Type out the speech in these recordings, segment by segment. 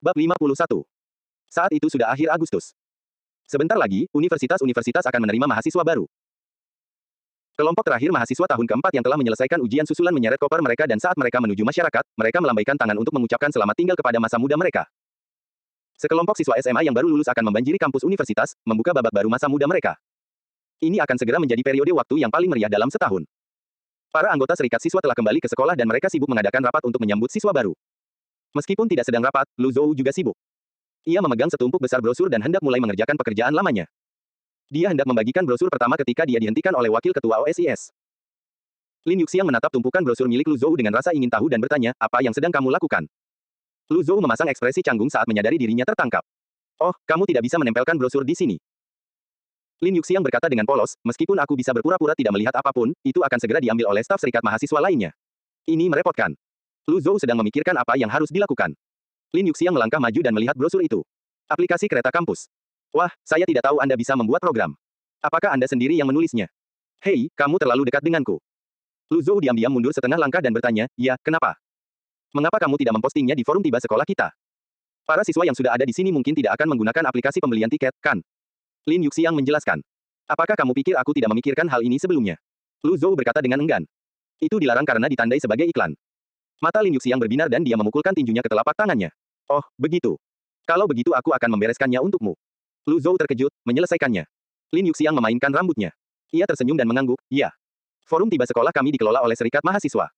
Bab 51. Saat itu sudah akhir Agustus. Sebentar lagi, universitas-universitas akan menerima mahasiswa baru. Kelompok terakhir mahasiswa tahun keempat yang telah menyelesaikan ujian susulan menyeret koper mereka dan saat mereka menuju masyarakat, mereka melambaikan tangan untuk mengucapkan selamat tinggal kepada masa muda mereka. Sekelompok siswa SMA yang baru lulus akan membanjiri kampus universitas, membuka babak baru masa muda mereka. Ini akan segera menjadi periode waktu yang paling meriah dalam setahun. Para anggota serikat siswa telah kembali ke sekolah dan mereka sibuk mengadakan rapat untuk menyambut siswa baru. Meskipun tidak sedang rapat, Lu Zhou juga sibuk. Ia memegang setumpuk besar brosur dan hendak mulai mengerjakan pekerjaan lamanya. Dia hendak membagikan brosur pertama ketika dia dihentikan oleh wakil ketua OSIS. Lin Yuxiang menatap tumpukan brosur milik Lu Zhou dengan rasa ingin tahu dan bertanya, apa yang sedang kamu lakukan? Lu Zhou memasang ekspresi canggung saat menyadari dirinya tertangkap. Oh, kamu tidak bisa menempelkan brosur di sini. Lin Yuxiang berkata dengan polos, meskipun aku bisa berpura-pura tidak melihat apapun, itu akan segera diambil oleh staf serikat mahasiswa lainnya. Ini merepotkan. Lu Zhou sedang memikirkan apa yang harus dilakukan. Lin Yuxiang melangkah maju dan melihat brosur itu. Aplikasi kereta kampus. Wah, saya tidak tahu Anda bisa membuat program. Apakah Anda sendiri yang menulisnya? Hei, kamu terlalu dekat denganku. Lu Zhou diam-diam mundur setengah langkah dan bertanya, ya, kenapa? Mengapa kamu tidak mempostingnya di forum tiba sekolah kita? Para siswa yang sudah ada di sini mungkin tidak akan menggunakan aplikasi pembelian tiket, kan? Lin Yuxiang menjelaskan. Apakah kamu pikir aku tidak memikirkan hal ini sebelumnya? Lu Zhou berkata dengan enggan. Itu dilarang karena ditandai sebagai iklan. Mata Lin Yuxiang berbinar dan dia memukulkan tinjunya ke telapak tangannya. Oh, begitu. Kalau begitu aku akan membereskannya untukmu. Lu Zhou terkejut, menyelesaikannya. Lin Yuxiang memainkan rambutnya. Ia tersenyum dan mengangguk, iya. Forum tiba sekolah kami dikelola oleh serikat mahasiswa.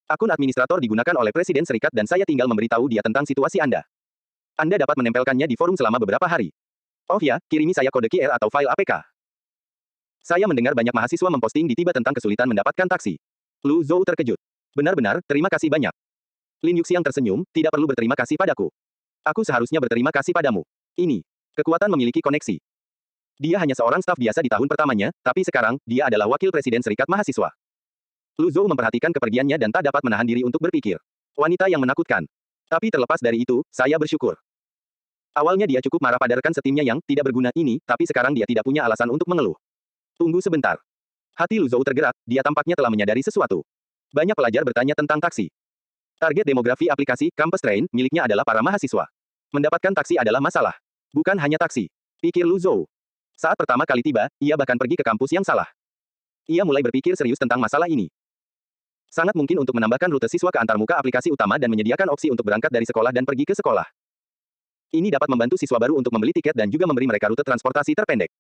Akun administrator digunakan oleh presiden serikat dan saya tinggal memberitahu dia tentang situasi Anda. Anda dapat menempelkannya di forum selama beberapa hari. Oh ya, kirimi saya kode QR atau file APK. Saya mendengar banyak mahasiswa memposting di tiba tentang kesulitan mendapatkan taksi. Lu Zhou terkejut. Benar-benar, terima kasih banyak. Lin Yuxiang tersenyum, tidak perlu berterima kasih padaku. Aku seharusnya berterima kasih padamu. Ini. Kekuatan memiliki koneksi. Dia hanya seorang staf biasa di tahun pertamanya, tapi sekarang, dia adalah wakil presiden serikat mahasiswa. Lu Zhou memperhatikan kepergiannya dan tak dapat menahan diri untuk berpikir. Wanita yang menakutkan. Tapi terlepas dari itu, saya bersyukur. Awalnya dia cukup marah pada rekan setimnya yang tidak berguna ini, tapi sekarang dia tidak punya alasan untuk mengeluh. Tunggu sebentar. Hati Lu Zhou tergerak, dia tampaknya telah menyadari sesuatu. Banyak pelajar bertanya tentang taksi. Target demografi aplikasi Campus Train miliknya adalah para mahasiswa. Mendapatkan taksi adalah masalah. Bukan hanya taksi. Pikir Lu Zhou. Saat pertama kali tiba, ia bahkan pergi ke kampus yang salah. Ia mulai berpikir serius tentang masalah ini. Sangat mungkin untuk menambahkan rute siswa ke antarmuka aplikasi utama dan menyediakan opsi untuk berangkat dari sekolah dan pergi ke sekolah. Ini dapat membantu siswa baru untuk membeli tiket dan juga memberi mereka rute transportasi terpendek.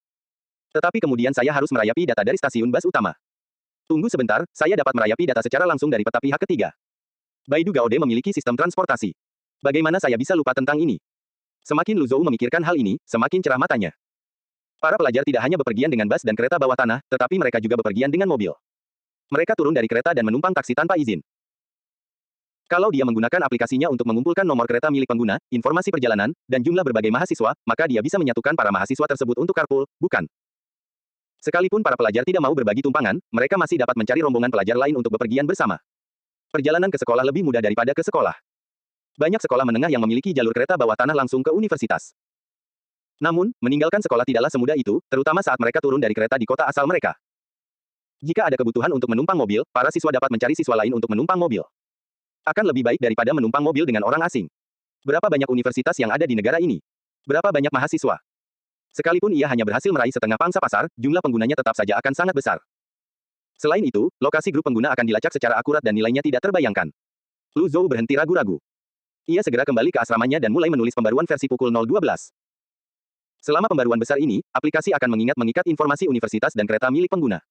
Tetapi kemudian saya harus merayapi data dari stasiun bus utama. Tunggu sebentar, saya dapat merayapi data secara langsung dari peta pihak ketiga. Baidu Gaode memiliki sistem transportasi. Bagaimana saya bisa lupa tentang ini? Semakin Lu Zhou memikirkan hal ini, semakin cerah matanya. Para pelajar tidak hanya bepergian dengan bus dan kereta bawah tanah, tetapi mereka juga bepergian dengan mobil. Mereka turun dari kereta dan menumpang taksi tanpa izin. Kalau dia menggunakan aplikasinya untuk mengumpulkan nomor kereta milik pengguna, informasi perjalanan, dan jumlah berbagai mahasiswa, maka dia bisa menyatukan para mahasiswa tersebut untuk carpool, bukan? Sekalipun para pelajar tidak mau berbagi tumpangan, mereka masih dapat mencari rombongan pelajar lain untuk bepergian bersama. Perjalanan ke sekolah lebih mudah daripada ke sekolah. Banyak sekolah menengah yang memiliki jalur kereta bawah tanah langsung ke universitas. Namun, meninggalkan sekolah tidaklah semudah itu, terutama saat mereka turun dari kereta di kota asal mereka. Jika ada kebutuhan untuk menumpang mobil, para siswa dapat mencari siswa lain untuk menumpang mobil. Akan lebih baik daripada menumpang mobil dengan orang asing. Berapa banyak universitas yang ada di negara ini? Berapa banyak mahasiswa? Sekalipun ia hanya berhasil meraih setengah pangsa pasar, jumlah penggunanya tetap saja akan sangat besar. Selain itu, lokasi grup pengguna akan dilacak secara akurat dan nilainya tidak terbayangkan. Lu Zhou berhenti ragu-ragu. Ia segera kembali ke asramanya dan mulai menulis pembaruan versi pukul 012. Selama pembaruan besar ini, aplikasi akan mengikat informasi universitas dan kereta milik pengguna.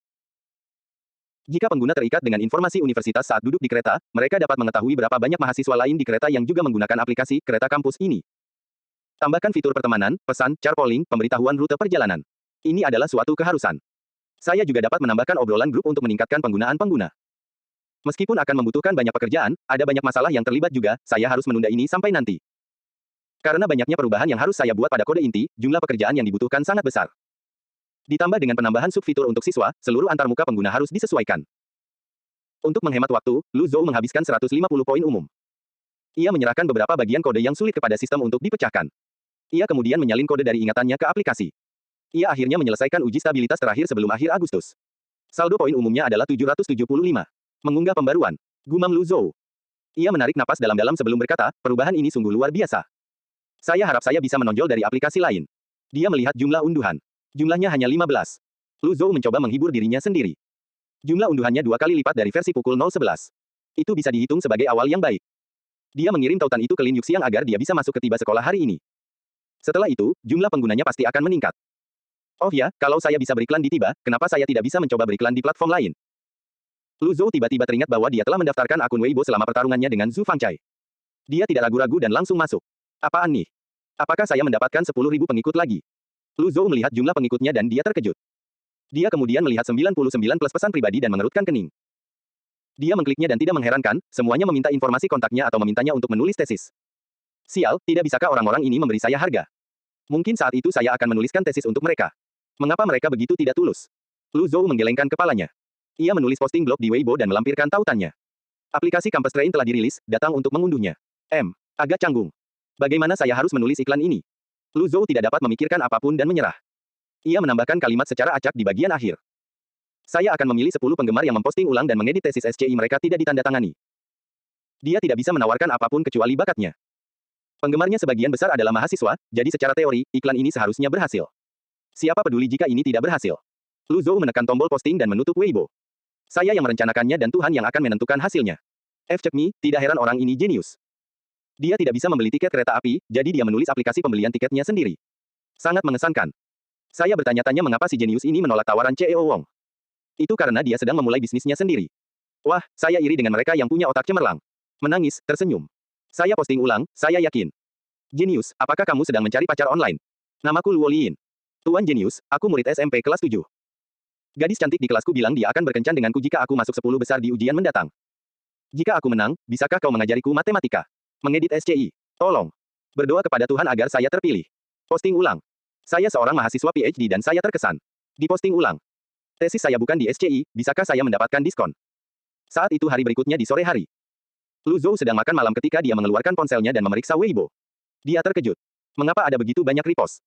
Jika pengguna terikat dengan informasi universitas saat duduk di kereta, mereka dapat mengetahui berapa banyak mahasiswa lain di kereta yang juga menggunakan aplikasi kereta kampus ini. Tambahkan fitur pertemanan, pesan, carpooling, pemberitahuan rute perjalanan. Ini adalah suatu keharusan. Saya juga dapat menambahkan obrolan grup untuk meningkatkan penggunaan pengguna. Meskipun akan membutuhkan banyak pekerjaan, ada banyak masalah yang terlibat juga, saya harus menunda ini sampai nanti. Karena banyaknya perubahan yang harus saya buat pada kode inti, jumlah pekerjaan yang dibutuhkan sangat besar. Ditambah dengan penambahan subfitur untuk siswa, seluruh antarmuka pengguna harus disesuaikan. Untuk menghemat waktu, Lu Zhou menghabiskan 150 poin umum. Ia menyerahkan beberapa bagian kode yang sulit kepada sistem untuk dipecahkan. Ia kemudian menyalin kode dari ingatannya ke aplikasi. Ia akhirnya menyelesaikan uji stabilitas terakhir sebelum akhir Agustus. Saldo poin umumnya adalah 775. Mengunggah pembaruan. Gumam Lu Zhou. Ia menarik napas dalam-dalam sebelum berkata, perubahan ini sungguh luar biasa. Saya harap saya bisa menonjol dari aplikasi lain. Dia melihat jumlah unduhan. Jumlahnya hanya 15. Lu Zhou mencoba menghibur dirinya sendiri. Jumlah unduhannya 2 kali lipat dari versi pukul 011. Itu bisa dihitung sebagai awal yang baik. Dia mengirim tautan itu ke Lin Yuxiang agar dia bisa masuk ke tiba sekolah hari ini. Setelah itu, jumlah penggunanya pasti akan meningkat. Oh ya, kalau saya bisa beriklan di tiba, kenapa saya tidak bisa mencoba beriklan di platform lain? Lu Zhou tiba-tiba teringat bahwa dia telah mendaftarkan akun Weibo selama pertarungannya dengan Zhu Fangcai. Dia tidak ragu-ragu dan langsung masuk. Apaan nih? Apakah saya mendapatkan 10.000 pengikut lagi? Lu Zhou melihat jumlah pengikutnya dan dia terkejut. Dia kemudian melihat 99 plus pesan pribadi dan mengerutkan kening. Dia mengkliknya dan tidak mengherankan, semuanya meminta informasi kontaknya atau memintanya untuk menulis tesis. Sial, tidak bisakah orang-orang ini memberi saya harga? Mungkin saat itu saya akan menuliskan tesis untuk mereka. Mengapa mereka begitu tidak tulus? Lu Zhou menggelengkan kepalanya. Ia menulis posting blog di Weibo dan melampirkan tautannya. Aplikasi Campus Train telah dirilis, datang untuk mengunduhnya. Agak canggung. Bagaimana saya harus menulis iklan ini? Lu Zhou tidak dapat memikirkan apapun dan menyerah. Ia menambahkan kalimat secara acak di bagian akhir. Saya akan memilih 10 penggemar yang memposting ulang dan mengedit tesis SCI mereka tidak ditandatangani. Dia tidak bisa menawarkan apapun kecuali bakatnya. Penggemarnya sebagian besar adalah mahasiswa, jadi secara teori, iklan ini seharusnya berhasil. Siapa peduli jika ini tidak berhasil? Lu Zhou menekan tombol posting dan menutup Weibo. Saya yang merencanakannya dan Tuhan yang akan menentukan hasilnya. Cek me, tidak heran orang ini jenius. Dia tidak bisa membeli tiket kereta api, jadi dia menulis aplikasi pembelian tiketnya sendiri. Sangat mengesankan. Saya bertanya-tanya mengapa si jenius ini menolak tawaran CEO Wong. Itu karena dia sedang memulai bisnisnya sendiri. Wah, saya iri dengan mereka yang punya otak cemerlang. Menangis, tersenyum. Saya posting ulang, saya yakin. Jenius, apakah kamu sedang mencari pacar online? Namaku Luo Lin. Tuan Jenius, aku murid SMP kelas 7. Gadis cantik di kelasku bilang dia akan berkencan denganku jika aku masuk 10 besar di ujian mendatang. Jika aku menang, bisakah kau mengajariku matematika? Mengedit SCI. Tolong. Berdoa kepada Tuhan agar saya terpilih. Posting ulang. Saya seorang mahasiswa PhD dan saya terkesan. Diposting ulang. Tesis saya bukan di SCI, bisakah saya mendapatkan diskon? Saat itu hari berikutnya di sore hari. Lu Zhou sedang makan malam ketika dia mengeluarkan ponselnya dan memeriksa Weibo. Dia terkejut. Mengapa ada begitu banyak repost?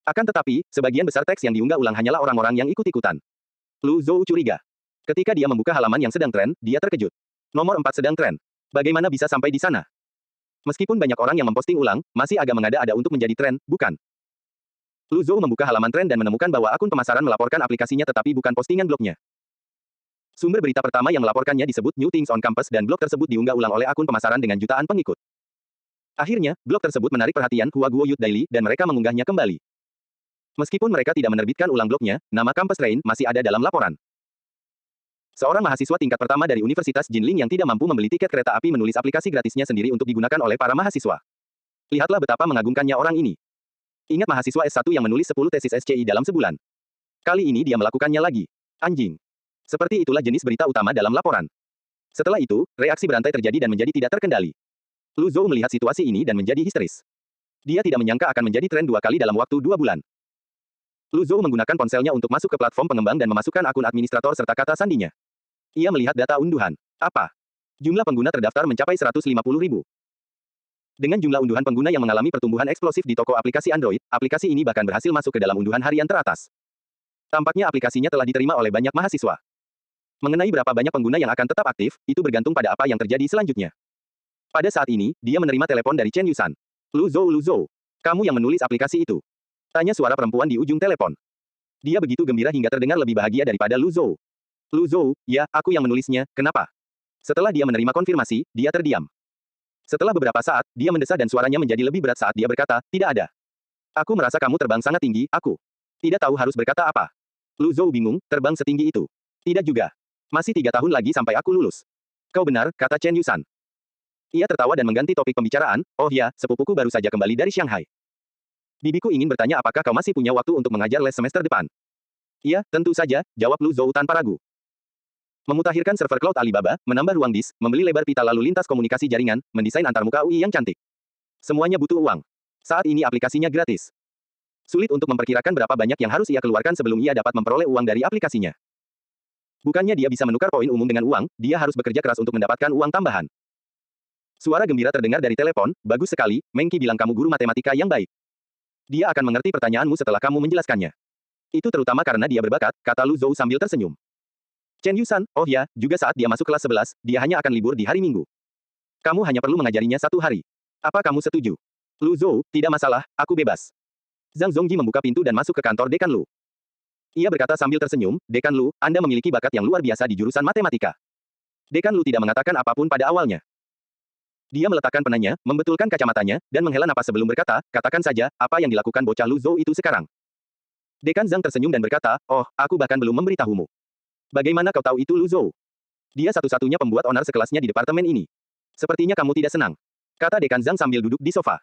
Akan tetapi, sebagian besar teks yang diunggah ulang hanyalah orang-orang yang ikut-ikutan. Lu Zhou curiga. Ketika dia membuka halaman yang sedang tren, dia terkejut. Nomor 4 sedang tren. Bagaimana bisa sampai di sana? Meskipun banyak orang yang memposting ulang, masih agak mengada-ada untuk menjadi tren, bukan? Lu Zhou membuka halaman tren dan menemukan bahwa akun pemasaran melaporkan aplikasinya tetapi bukan postingan blognya. Sumber berita pertama yang melaporkannya disebut New Things on Campus dan blog tersebut diunggah ulang oleh akun pemasaran dengan jutaan pengikut. Akhirnya, blog tersebut menarik perhatian Huaguo Youth Daily dan mereka mengunggahnya kembali. Meskipun mereka tidak menerbitkan ulang blognya, nama Campus Train masih ada dalam laporan. Seorang mahasiswa tingkat pertama dari Universitas Jinling yang tidak mampu membeli tiket kereta api menulis aplikasi gratisnya sendiri untuk digunakan oleh para mahasiswa. Lihatlah betapa mengagumkannya orang ini. Ingat mahasiswa S1 yang menulis 10 tesis SCI dalam sebulan. Kali ini dia melakukannya lagi. Anjing. Seperti itulah jenis berita utama dalam laporan. Setelah itu, reaksi berantai terjadi dan menjadi tidak terkendali. Lu Zhou melihat situasi ini dan menjadi histeris. Dia tidak menyangka akan menjadi tren 2 kali dalam waktu 2 bulan. Lu Zhou menggunakan ponselnya untuk masuk ke platform pengembang dan memasukkan akun administrator serta kata sandinya. Ia melihat data unduhan. Apa? Jumlah pengguna terdaftar mencapai 150.000. Dengan jumlah unduhan pengguna yang mengalami pertumbuhan eksplosif di toko aplikasi Android, aplikasi ini bahkan berhasil masuk ke dalam unduhan harian teratas. Tampaknya aplikasinya telah diterima oleh banyak mahasiswa. Mengenai berapa banyak pengguna yang akan tetap aktif, itu bergantung pada apa yang terjadi selanjutnya. Pada saat ini, dia menerima telepon dari Chen Yusan. Lu Zhou, kamu yang menulis aplikasi itu? Tanya suara perempuan di ujung telepon. Dia begitu gembira hingga terdengar lebih bahagia daripada Lu Zhou. Lu Zhou, ya, aku yang menulisnya, kenapa? Setelah dia menerima konfirmasi, dia terdiam. Setelah beberapa saat, dia mendesah dan suaranya menjadi lebih berat saat dia berkata, tidak ada. Aku merasa kamu terbang sangat tinggi, aku. Tidak tahu harus berkata apa. Lu Zhou bingung, terbang setinggi itu. Tidak juga. Masih 3 tahun lagi sampai aku lulus. Kau benar, kata Chen Yusan. Ia tertawa dan mengganti topik pembicaraan, oh ya, sepupuku baru saja kembali dari Shanghai. Bibiku ingin bertanya apakah kau masih punya waktu untuk mengajar les semester depan. Iya, tentu saja, jawab Lu Zhou tanpa ragu. Memutakhirkan server cloud Alibaba, menambah ruang disk, membeli lebar pita lalu lintas komunikasi jaringan, mendesain antarmuka UI yang cantik. Semuanya butuh uang. Saat ini aplikasinya gratis. Sulit untuk memperkirakan berapa banyak yang harus ia keluarkan sebelum ia dapat memperoleh uang dari aplikasinya. Bukannya dia bisa menukar poin umum dengan uang, dia harus bekerja keras untuk mendapatkan uang tambahan. Suara gembira terdengar dari telepon, bagus sekali, Mengki bilang kamu guru matematika yang baik. Dia akan mengerti pertanyaanmu setelah kamu menjelaskannya. Itu terutama karena dia berbakat, kata Lu Zhou sambil tersenyum. Chen Yusan, oh ya, juga saat dia masuk kelas 11, dia hanya akan libur di hari Minggu. Kamu hanya perlu mengajarinya 1 hari. Apa kamu setuju? Lu Zhou, tidak masalah, aku bebas. Zhang Zongji membuka pintu dan masuk ke kantor Dekan Lu. Ia berkata sambil tersenyum, Dekan Lu, Anda memiliki bakat yang luar biasa di jurusan matematika. Dekan Lu tidak mengatakan apapun pada awalnya. Dia meletakkan penanya, membetulkan kacamatanya, dan menghela napas sebelum berkata, katakan saja, apa yang dilakukan bocah Lu Zhou itu sekarang? Dekan Zhang tersenyum dan berkata, oh, aku bahkan belum memberitahumu. Bagaimana kau tahu itu Lu Zhou? Dia satu-satunya pembuat onar sekelasnya di departemen ini. Sepertinya kamu tidak senang. Kata Dekan Zhang sambil duduk di sofa.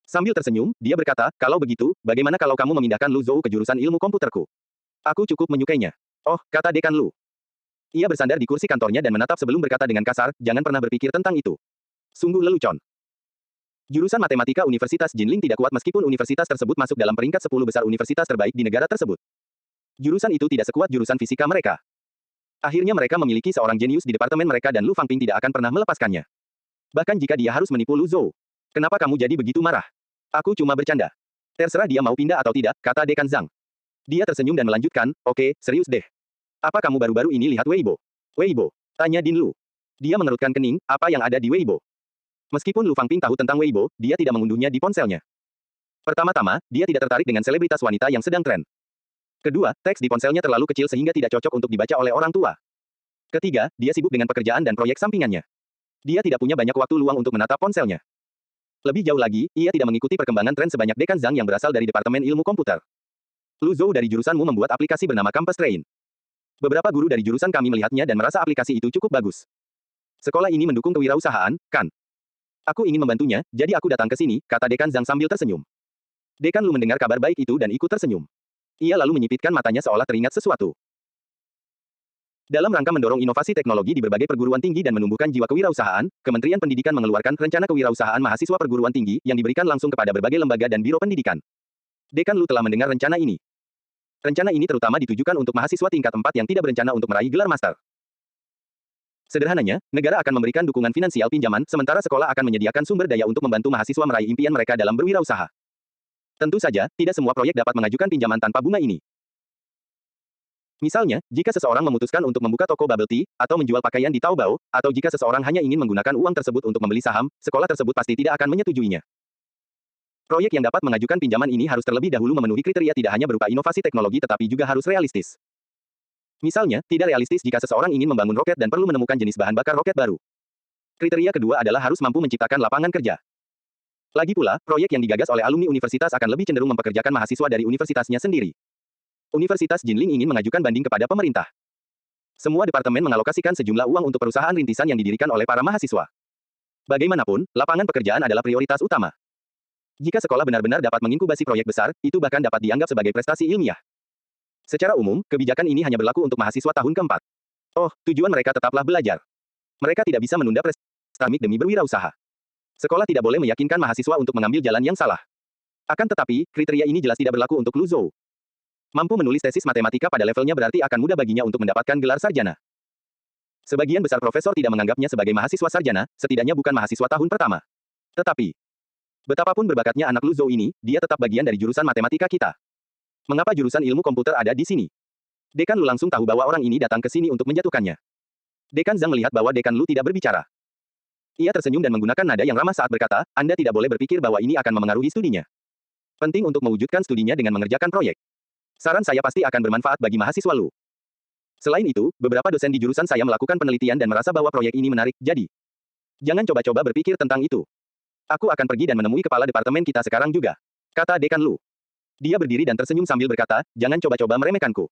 Sambil tersenyum, dia berkata, kalau begitu, bagaimana kalau kamu memindahkan Lu Zhou ke jurusan ilmu komputerku? Aku cukup menyukainya. Oh, kata Dekan Lu. Ia bersandar di kursi kantornya dan menatap sebelum berkata dengan kasar, jangan pernah berpikir tentang itu. Sungguh lelucon. Jurusan matematika Universitas Jinling tidak kuat meskipun universitas tersebut masuk dalam peringkat 10 besar universitas terbaik di negara tersebut. Jurusan itu tidak sekuat jurusan fisika mereka. Akhirnya mereka memiliki seorang jenius di departemen mereka dan Lu Fangping tidak akan pernah melepaskannya. Bahkan jika dia harus menipu Lu Zhou. Kenapa kamu jadi begitu marah? Aku cuma bercanda. Terserah dia mau pindah atau tidak, kata Dekan Zhang. Dia tersenyum dan melanjutkan, oke, serius deh. Apa kamu baru-baru ini lihat Weibo? Weibo? Tanya Din Lu. Dia mengerutkan kening, apa yang ada di Weibo? Meskipun Lu Fangping tahu tentang Weibo, dia tidak mengunduhnya di ponselnya. Pertama-tama, dia tidak tertarik dengan selebritas wanita yang sedang tren. Kedua, teks di ponselnya terlalu kecil sehingga tidak cocok untuk dibaca oleh orang tua. Ketiga, dia sibuk dengan pekerjaan dan proyek sampingannya. Dia tidak punya banyak waktu luang untuk menatap ponselnya. Lebih jauh lagi, ia tidak mengikuti perkembangan tren sebanyak Dekan Zhang yang berasal dari Departemen Ilmu Komputer. Lu Zhou dari jurusanmu membuat aplikasi bernama Campus Train. Beberapa guru dari jurusan kami melihatnya dan merasa aplikasi itu cukup bagus. Sekolah ini mendukung kewirausahaan, kan? Aku ingin membantunya, jadi aku datang ke sini, kata Dekan Zhang sambil tersenyum. Dekan Lu mendengar kabar baik itu dan ikut tersenyum. Ia lalu menyipitkan matanya seolah teringat sesuatu. Dalam rangka mendorong inovasi teknologi di berbagai perguruan tinggi dan menumbuhkan jiwa kewirausahaan, Kementerian Pendidikan mengeluarkan rencana kewirausahaan mahasiswa perguruan tinggi yang diberikan langsung kepada berbagai lembaga dan biro pendidikan. Dekan Lu telah mendengar rencana ini. Rencana ini terutama ditujukan untuk mahasiswa tingkat 4 yang tidak berencana untuk meraih gelar master. Sederhananya, negara akan memberikan dukungan finansial pinjaman, sementara sekolah akan menyediakan sumber daya untuk membantu mahasiswa meraih impian mereka dalam berwirausaha. Tentu saja, tidak semua proyek dapat mengajukan pinjaman tanpa bunga ini. Misalnya, jika seseorang memutuskan untuk membuka toko bubble tea, atau menjual pakaian di Taobao, atau jika seseorang hanya ingin menggunakan uang tersebut untuk membeli saham, sekolah tersebut pasti tidak akan menyetujuinya. Proyek yang dapat mengajukan pinjaman ini harus terlebih dahulu memenuhi kriteria tidak hanya berupa inovasi teknologi tetapi juga harus realistis. Misalnya, tidak realistis jika seseorang ingin membangun roket dan perlu menemukan jenis bahan bakar roket baru. Kriteria kedua adalah harus mampu menciptakan lapangan kerja. Lagi pula, proyek yang digagas oleh alumni universitas akan lebih cenderung mempekerjakan mahasiswa dari universitasnya sendiri. Universitas Jinling ingin mengajukan banding kepada pemerintah. Semua departemen mengalokasikan sejumlah uang untuk perusahaan rintisan yang didirikan oleh para mahasiswa. Bagaimanapun, lapangan pekerjaan adalah prioritas utama. Jika sekolah benar-benar dapat menginkubasi proyek besar, itu bahkan dapat dianggap sebagai prestasi ilmiah. Secara umum, kebijakan ini hanya berlaku untuk mahasiswa tahun keempat. Oh, tujuan mereka tetaplah belajar. Mereka tidak bisa menunda prestasi demi berwirausaha. Sekolah tidak boleh meyakinkan mahasiswa untuk mengambil jalan yang salah. Akan tetapi, kriteria ini jelas tidak berlaku untuk Lu Zhou. Mampu menulis tesis matematika pada levelnya berarti akan mudah baginya untuk mendapatkan gelar sarjana. Sebagian besar profesor tidak menganggapnya sebagai mahasiswa sarjana, setidaknya bukan mahasiswa tahun pertama. Tetapi, betapapun berbakatnya anak Lu Zhou ini, dia tetap bagian dari jurusan matematika kita. Mengapa jurusan ilmu komputer ada di sini? Dekan Lu langsung tahu bahwa orang ini datang ke sini untuk menjatuhkannya. Dekan Zhang melihat bahwa Dekan Lu tidak berbicara. Ia tersenyum dan menggunakan nada yang ramah saat berkata, Anda tidak boleh berpikir bahwa ini akan memengaruhi studinya. Penting untuk mewujudkan studinya dengan mengerjakan proyek. Saran saya pasti akan bermanfaat bagi mahasiswa Lu. Selain itu, beberapa dosen di jurusan saya melakukan penelitian dan merasa bahwa proyek ini menarik, jadi jangan coba-coba berpikir tentang itu. Aku akan pergi dan menemui kepala departemen kita sekarang juga, kata Dekan Lu. Dia berdiri dan tersenyum sambil berkata, jangan coba-coba meremehkanku.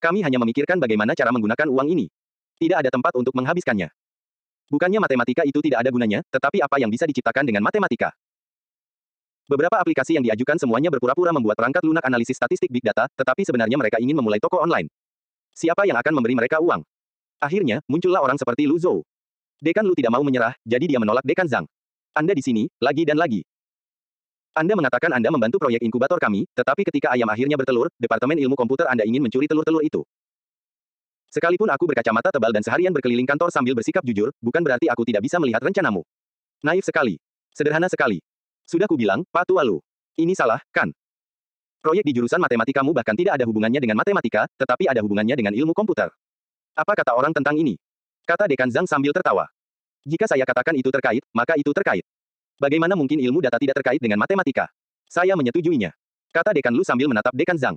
Kami hanya memikirkan bagaimana cara menggunakan uang ini. Tidak ada tempat untuk menghabiskannya. Bukannya matematika itu tidak ada gunanya, tetapi apa yang bisa diciptakan dengan matematika? Beberapa aplikasi yang diajukan semuanya berpura-pura membuat perangkat lunak analisis statistik big data, tetapi sebenarnya mereka ingin memulai toko online. Siapa yang akan memberi mereka uang? Akhirnya, muncullah orang seperti Lu Zhou. Dekan Lu tidak mau menyerah, jadi dia menolak Dekan Zhang. Anda di sini, lagi dan lagi. Anda mengatakan Anda membantu proyek inkubator kami, tetapi ketika ayam akhirnya bertelur, Departemen Ilmu Komputer Anda ingin mencuri telur-telur itu. Sekalipun aku berkacamata tebal dan seharian berkeliling kantor sambil bersikap jujur, bukan berarti aku tidak bisa melihat rencanamu. Naif sekali. Sederhana sekali. Sudah kubilang, Pak Tua Lu. Ini salah, kan? Proyek di jurusan matematikamu bahkan tidak ada hubungannya dengan matematika, tetapi ada hubungannya dengan ilmu komputer. Apa kata orang tentang ini? Kata Dekan Zhang sambil tertawa. Jika saya katakan itu terkait, maka itu terkait. Bagaimana mungkin ilmu data tidak terkait dengan matematika? Saya menyetujuinya. Kata Dekan Lu sambil menatap Dekan Zhang.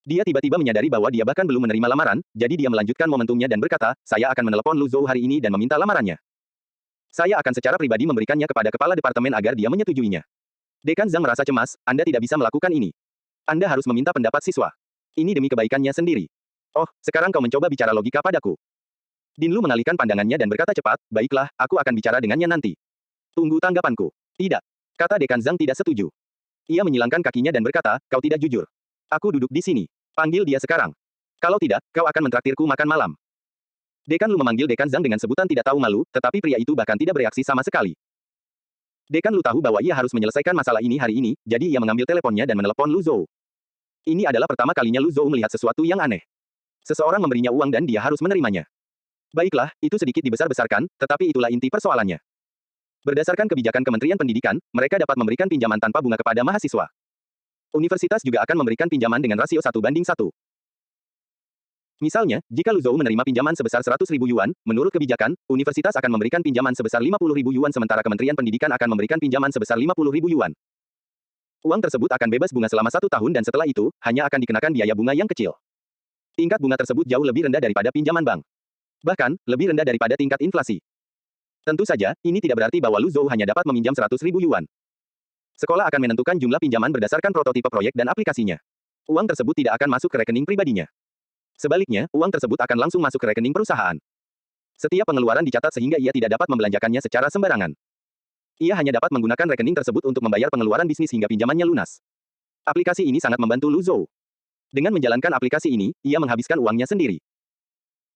Dia tiba-tiba menyadari bahwa dia bahkan belum menerima lamaran, jadi dia melanjutkan momentumnya dan berkata, saya akan menelepon Lu Zhou hari ini dan meminta lamarannya. Saya akan secara pribadi memberikannya kepada kepala departemen agar dia menyetujuinya. Dekan Zhang merasa cemas, Anda tidak bisa melakukan ini. Anda harus meminta pendapat siswa. Ini demi kebaikannya sendiri. Oh, sekarang kau mencoba bicara logika padaku. Din Lu mengalihkan pandangannya dan berkata cepat, baiklah, aku akan bicara dengannya nanti. Tunggu tanggapanku. Tidak. Kata Dekan Zhang tidak setuju. Ia menyilangkan kakinya dan berkata, kau tidak jujur. Aku duduk di sini. Panggil dia sekarang. Kalau tidak, kau akan mentraktirku makan malam. Dekan Lu memanggil Dekan Zhang dengan sebutan tidak tahu malu, tetapi pria itu bahkan tidak bereaksi sama sekali. Dekan Lu tahu bahwa ia harus menyelesaikan masalah ini hari ini, jadi ia mengambil teleponnya dan menelepon Lu Zhou. Ini adalah pertama kalinya Lu Zhou melihat sesuatu yang aneh. Seseorang memberinya uang dan dia harus menerimanya. Baiklah, itu sedikit dibesar-besarkan, tetapi itulah inti persoalannya. Berdasarkan kebijakan Kementerian Pendidikan, mereka dapat memberikan pinjaman tanpa bunga kepada mahasiswa. Universitas juga akan memberikan pinjaman dengan rasio 1:1. Misalnya, jika Lu Zhou menerima pinjaman sebesar 100.000 yuan, menurut kebijakan, universitas akan memberikan pinjaman sebesar 50.000 yuan sementara Kementerian Pendidikan akan memberikan pinjaman sebesar 50.000 yuan. Uang tersebut akan bebas bunga selama 1 tahun dan setelah itu, hanya akan dikenakan biaya bunga yang kecil. Tingkat bunga tersebut jauh lebih rendah daripada pinjaman bank. Bahkan, lebih rendah daripada tingkat inflasi. Tentu saja, ini tidak berarti bahwa Lu Zhou hanya dapat meminjam 100.000 yuan. Sekolah akan menentukan jumlah pinjaman berdasarkan prototipe proyek dan aplikasinya. Uang tersebut tidak akan masuk ke rekening pribadinya. Sebaliknya, uang tersebut akan langsung masuk ke rekening perusahaan. Setiap pengeluaran dicatat sehingga ia tidak dapat membelanjakannya secara sembarangan. Ia hanya dapat menggunakan rekening tersebut untuk membayar pengeluaran bisnis hingga pinjamannya lunas. Aplikasi ini sangat membantu Lu Zhou. Dengan menjalankan aplikasi ini, ia menghabiskan uangnya sendiri.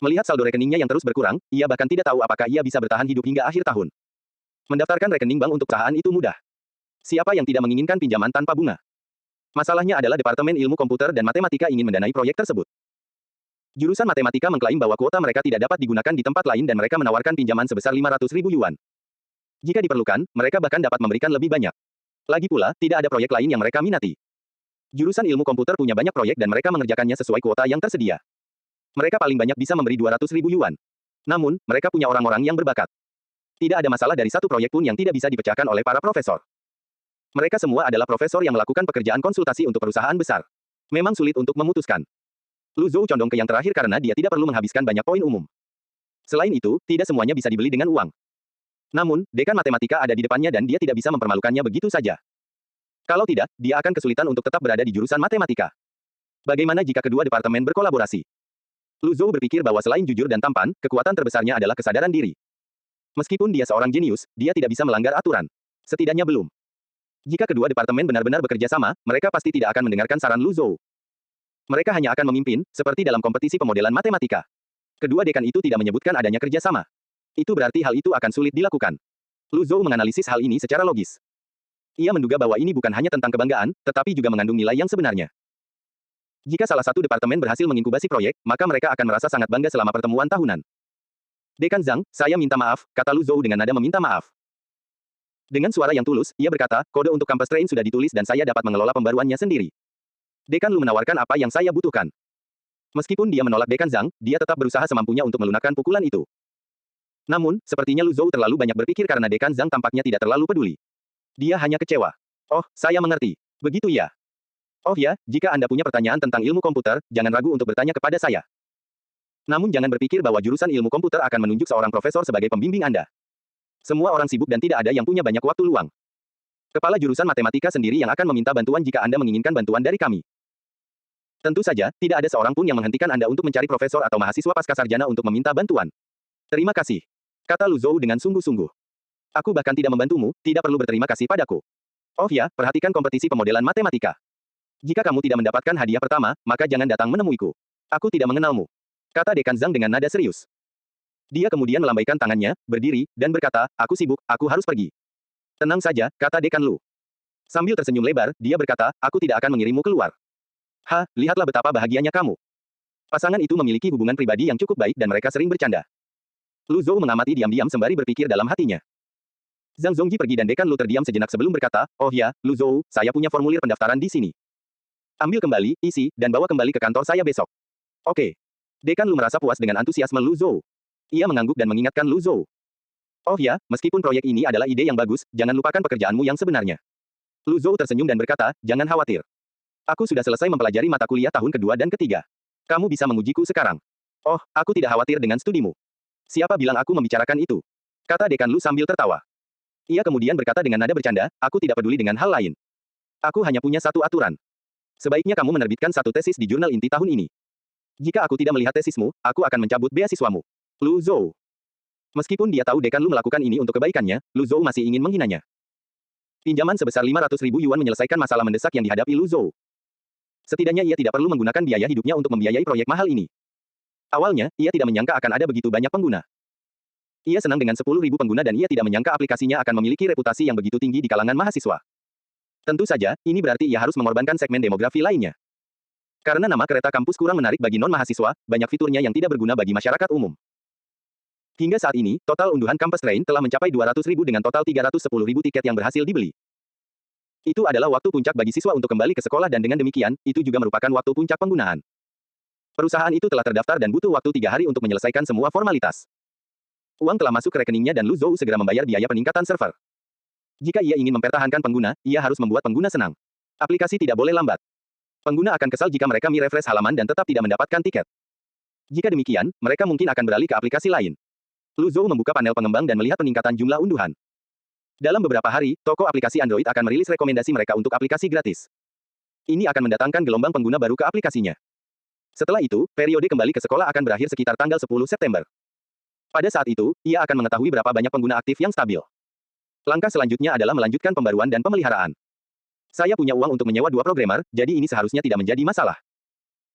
Melihat saldo rekeningnya yang terus berkurang, ia bahkan tidak tahu apakah ia bisa bertahan hidup hingga akhir tahun. Mendaftarkan rekening bank untuk perusahaan itu mudah. Siapa yang tidak menginginkan pinjaman tanpa bunga? Masalahnya adalah Departemen Ilmu Komputer dan Matematika ingin mendanai proyek tersebut. Jurusan matematika mengklaim bahwa kuota mereka tidak dapat digunakan di tempat lain dan mereka menawarkan pinjaman sebesar 500.000 yuan. Jika diperlukan, mereka bahkan dapat memberikan lebih banyak. Lagi pula, tidak ada proyek lain yang mereka minati. Jurusan ilmu komputer punya banyak proyek dan mereka mengerjakannya sesuai kuota yang tersedia. Mereka paling banyak bisa memberi 200.000 yuan. Namun, mereka punya orang-orang yang berbakat. Tidak ada masalah dari satu proyek pun yang tidak bisa dipecahkan oleh para profesor. Mereka semua adalah profesor yang melakukan pekerjaan konsultasi untuk perusahaan besar. Memang sulit untuk memutuskan. Lu Zhou condong ke yang terakhir karena dia tidak perlu menghabiskan banyak poin umum. Selain itu, tidak semuanya bisa dibeli dengan uang. Namun, dekan matematika ada di depannya dan dia tidak bisa mempermalukannya begitu saja. Kalau tidak, dia akan kesulitan untuk tetap berada di jurusan matematika. Bagaimana jika kedua departemen berkolaborasi? Lu Zhou berpikir bahwa selain jujur dan tampan, kekuatan terbesarnya adalah kesadaran diri. Meskipun dia seorang jenius, dia tidak bisa melanggar aturan. Setidaknya belum. Jika kedua departemen benar-benar bekerja sama, mereka pasti tidak akan mendengarkan saran Lu Zhou. Mereka hanya akan memimpin, seperti dalam kompetisi pemodelan matematika. Kedua dekan itu tidak menyebutkan adanya kerjasama. Itu berarti hal itu akan sulit dilakukan. Lu Zhou menganalisis hal ini secara logis. Ia menduga bahwa ini bukan hanya tentang kebanggaan, tetapi juga mengandung nilai yang sebenarnya. Jika salah satu departemen berhasil menginkubasi proyek, maka mereka akan merasa sangat bangga selama pertemuan tahunan. Dekan Zhang, saya minta maaf, kata Lu Zhou dengan nada meminta maaf. Dengan suara yang tulus, ia berkata, kode untuk kampus train sudah ditulis dan saya dapat mengelola pembaruannya sendiri. Dekan Lu menawarkan apa yang saya butuhkan. Meskipun dia menolak Dekan Zhang, dia tetap berusaha semampunya untuk melunakkan pukulan itu. Namun, sepertinya Lu Zhou terlalu banyak berpikir karena Dekan Zhang tampaknya tidak terlalu peduli. Dia hanya kecewa. Oh, saya mengerti. Begitu ya. Oh ya, jika Anda punya pertanyaan tentang ilmu komputer, jangan ragu untuk bertanya kepada saya. Namun jangan berpikir bahwa jurusan ilmu komputer akan menunjuk seorang profesor sebagai pembimbing Anda. Semua orang sibuk dan tidak ada yang punya banyak waktu luang. Kepala jurusan matematika sendiri yang akan meminta bantuan jika Anda menginginkan bantuan dari kami. Tentu saja, tidak ada seorang pun yang menghentikan Anda untuk mencari profesor atau mahasiswa pascasarjana untuk meminta bantuan. Terima kasih. Kata Lu Zhou dengan sungguh-sungguh. Aku bahkan tidak membantumu, tidak perlu berterima kasih padaku. Oh ya, perhatikan kompetisi pemodelan matematika. Jika kamu tidak mendapatkan hadiah pertama, maka jangan datang menemuiku. Aku tidak mengenalmu. Kata Dekan Zhang dengan nada serius. Dia kemudian melambaikan tangannya, berdiri, dan berkata, aku sibuk, aku harus pergi. Tenang saja, kata Dekan Lu. Sambil tersenyum lebar, dia berkata, aku tidak akan mengirimmu keluar. Lihatlah betapa bahagianya kamu. Pasangan itu memiliki hubungan pribadi yang cukup baik dan mereka sering bercanda. Lu Zhou mengamati diam-diam sembari berpikir dalam hatinya. Zhang Zongji pergi dan Dekan Lu terdiam sejenak sebelum berkata, oh ya, Lu Zhou, saya punya formulir pendaftaran di sini. Ambil kembali, isi, dan bawa kembali ke kantor saya besok. Oke. Dekan Lu merasa puas dengan antusiasme Lu Zhou. Ia mengangguk dan mengingatkan Lu Zhou. Oh ya, meskipun proyek ini adalah ide yang bagus, jangan lupakan pekerjaanmu yang sebenarnya. Lu Zhou tersenyum dan berkata, jangan khawatir. Aku sudah selesai mempelajari mata kuliah tahun kedua dan ketiga. Kamu bisa mengujiku sekarang. Oh, aku tidak khawatir dengan studimu. Siapa bilang aku membicarakan itu? Kata dekan Lu sambil tertawa. Ia kemudian berkata dengan nada bercanda, aku tidak peduli dengan hal lain. Aku hanya punya satu aturan. Sebaiknya kamu menerbitkan satu tesis di jurnal inti tahun ini. Jika aku tidak melihat tesismu, aku akan mencabut beasiswamu. Lu Zhou. Meskipun dia tahu dekan Lu melakukan ini untuk kebaikannya, Lu Zhou masih ingin menghinanya. Pinjaman sebesar 500.000 yuan menyelesaikan masalah mendesak yang dihadapi Lu Zhou. Setidaknya ia tidak perlu menggunakan biaya hidupnya untuk membiayai proyek mahal ini. Awalnya, ia tidak menyangka akan ada begitu banyak pengguna. Ia senang dengan 10.000 pengguna dan ia tidak menyangka aplikasinya akan memiliki reputasi yang begitu tinggi di kalangan mahasiswa. Tentu saja, ini berarti ia harus mengorbankan segmen demografi lainnya. Karena nama kereta kampus kurang menarik bagi non-mahasiswa, banyak fiturnya yang tidak berguna bagi masyarakat umum. Hingga saat ini, total unduhan Campus Train telah mencapai 200.000 dengan total 310.000 tiket yang berhasil dibeli. Itu adalah waktu puncak bagi siswa untuk kembali ke sekolah dan dengan demikian, itu juga merupakan waktu puncak penggunaan. Perusahaan itu telah terdaftar dan butuh waktu 3 hari untuk menyelesaikan semua formalitas. Uang telah masuk ke rekeningnya dan Lu Zhou segera membayar biaya peningkatan server. Jika ia ingin mempertahankan pengguna, ia harus membuat pengguna senang. Aplikasi tidak boleh lambat. Pengguna akan kesal jika mereka refresh halaman dan tetap tidak mendapatkan tiket. Jika demikian, mereka mungkin akan beralih ke aplikasi lain. Lu Zhou membuka panel pengembang dan melihat peningkatan jumlah unduhan. Dalam beberapa hari, toko aplikasi Android akan merilis rekomendasi mereka untuk aplikasi gratis. Ini akan mendatangkan gelombang pengguna baru ke aplikasinya. Setelah itu, periode kembali ke sekolah akan berakhir sekitar tanggal 10 September. Pada saat itu, ia akan mengetahui berapa banyak pengguna aktif yang stabil. Langkah selanjutnya adalah melanjutkan pembaruan dan pemeliharaan. Saya punya uang untuk menyewa 2 programmer, jadi ini seharusnya tidak menjadi masalah.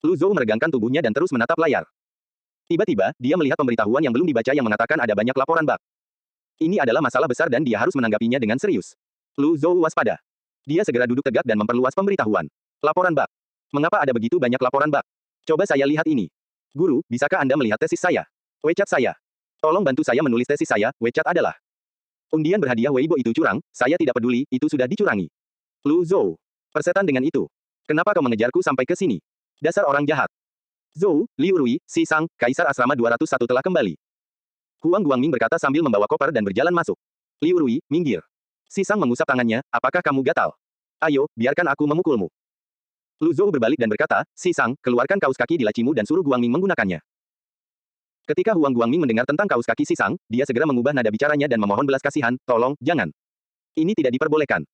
Lu Zhou meregangkan tubuhnya dan terus menatap layar. Tiba-tiba, dia melihat pemberitahuan yang belum dibaca yang mengatakan ada banyak laporan bug. Ini adalah masalah besar dan dia harus menanggapinya dengan serius. Lu Zhou waspada. Dia segera duduk tegak dan memperluas pemberitahuan. Laporan bug. Mengapa ada begitu banyak laporan bug? Coba saya lihat ini. Guru, bisakah Anda melihat tesis saya? WeChat saya. Tolong bantu saya menulis tesis saya, WeChat adalah. Undian berhadiah Weibo itu curang, saya tidak peduli, itu sudah dicurangi. Lu Zhou. Persetan dengan itu. Kenapa kau mengejarku sampai ke sini? Dasar orang jahat. Zhou, Liu Rui, Si Sang, Kaisar Asrama 201 telah kembali. Huang Guangming berkata sambil membawa koper dan berjalan masuk. Liu Rui, minggir. Si Sang mengusap tangannya, apakah kamu gatal? Ayo, biarkan aku memukulmu. Lu Zhou berbalik dan berkata, Si Sang, keluarkan kaus kaki di lacimu dan suruh Guangming menggunakannya. Ketika Huang Guangming mendengar tentang kaus kaki Si Sang, dia segera mengubah nada bicaranya dan memohon belas kasihan, tolong, jangan. Ini tidak diperbolehkan.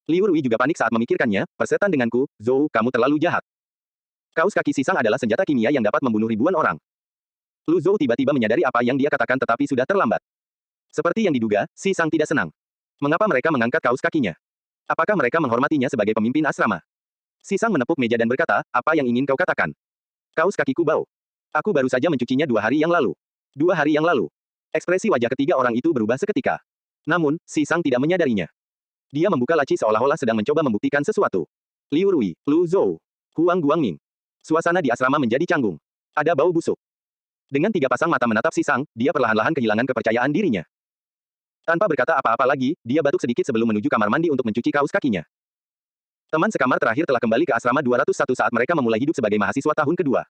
Liu Rui juga panik saat memikirkannya, persetan denganku, Zhou, kamu terlalu jahat. Kaus kaki Si Sang adalah senjata kimia yang dapat membunuh ribuan orang. Lu Zhou tiba-tiba menyadari apa yang dia katakan tetapi sudah terlambat. Seperti yang diduga, Si Sang tidak senang. Mengapa mereka mengangkat kaus kakinya? Apakah mereka menghormatinya sebagai pemimpin asrama? Si Sang menepuk meja dan berkata, apa yang ingin kau katakan? Kaus kakiku bau. Aku baru saja mencucinya 2 hari yang lalu. 2 hari yang lalu. Ekspresi wajah ketiga orang itu berubah seketika. Namun, Si Sang tidak menyadarinya. Dia membuka laci seolah-olah sedang mencoba membuktikan sesuatu. Liu Rui, Lu Zhou, Huang Guangming. Suasana di asrama menjadi canggung. Ada bau busuk. Dengan 3 pasang mata menatap Si Sang, dia perlahan-lahan kehilangan kepercayaan dirinya. Tanpa berkata apa-apa lagi, dia batuk sedikit sebelum menuju kamar mandi untuk mencuci kaus kakinya. Teman sekamar terakhir telah kembali ke asrama 201 saat mereka memulai hidup sebagai mahasiswa tahun kedua.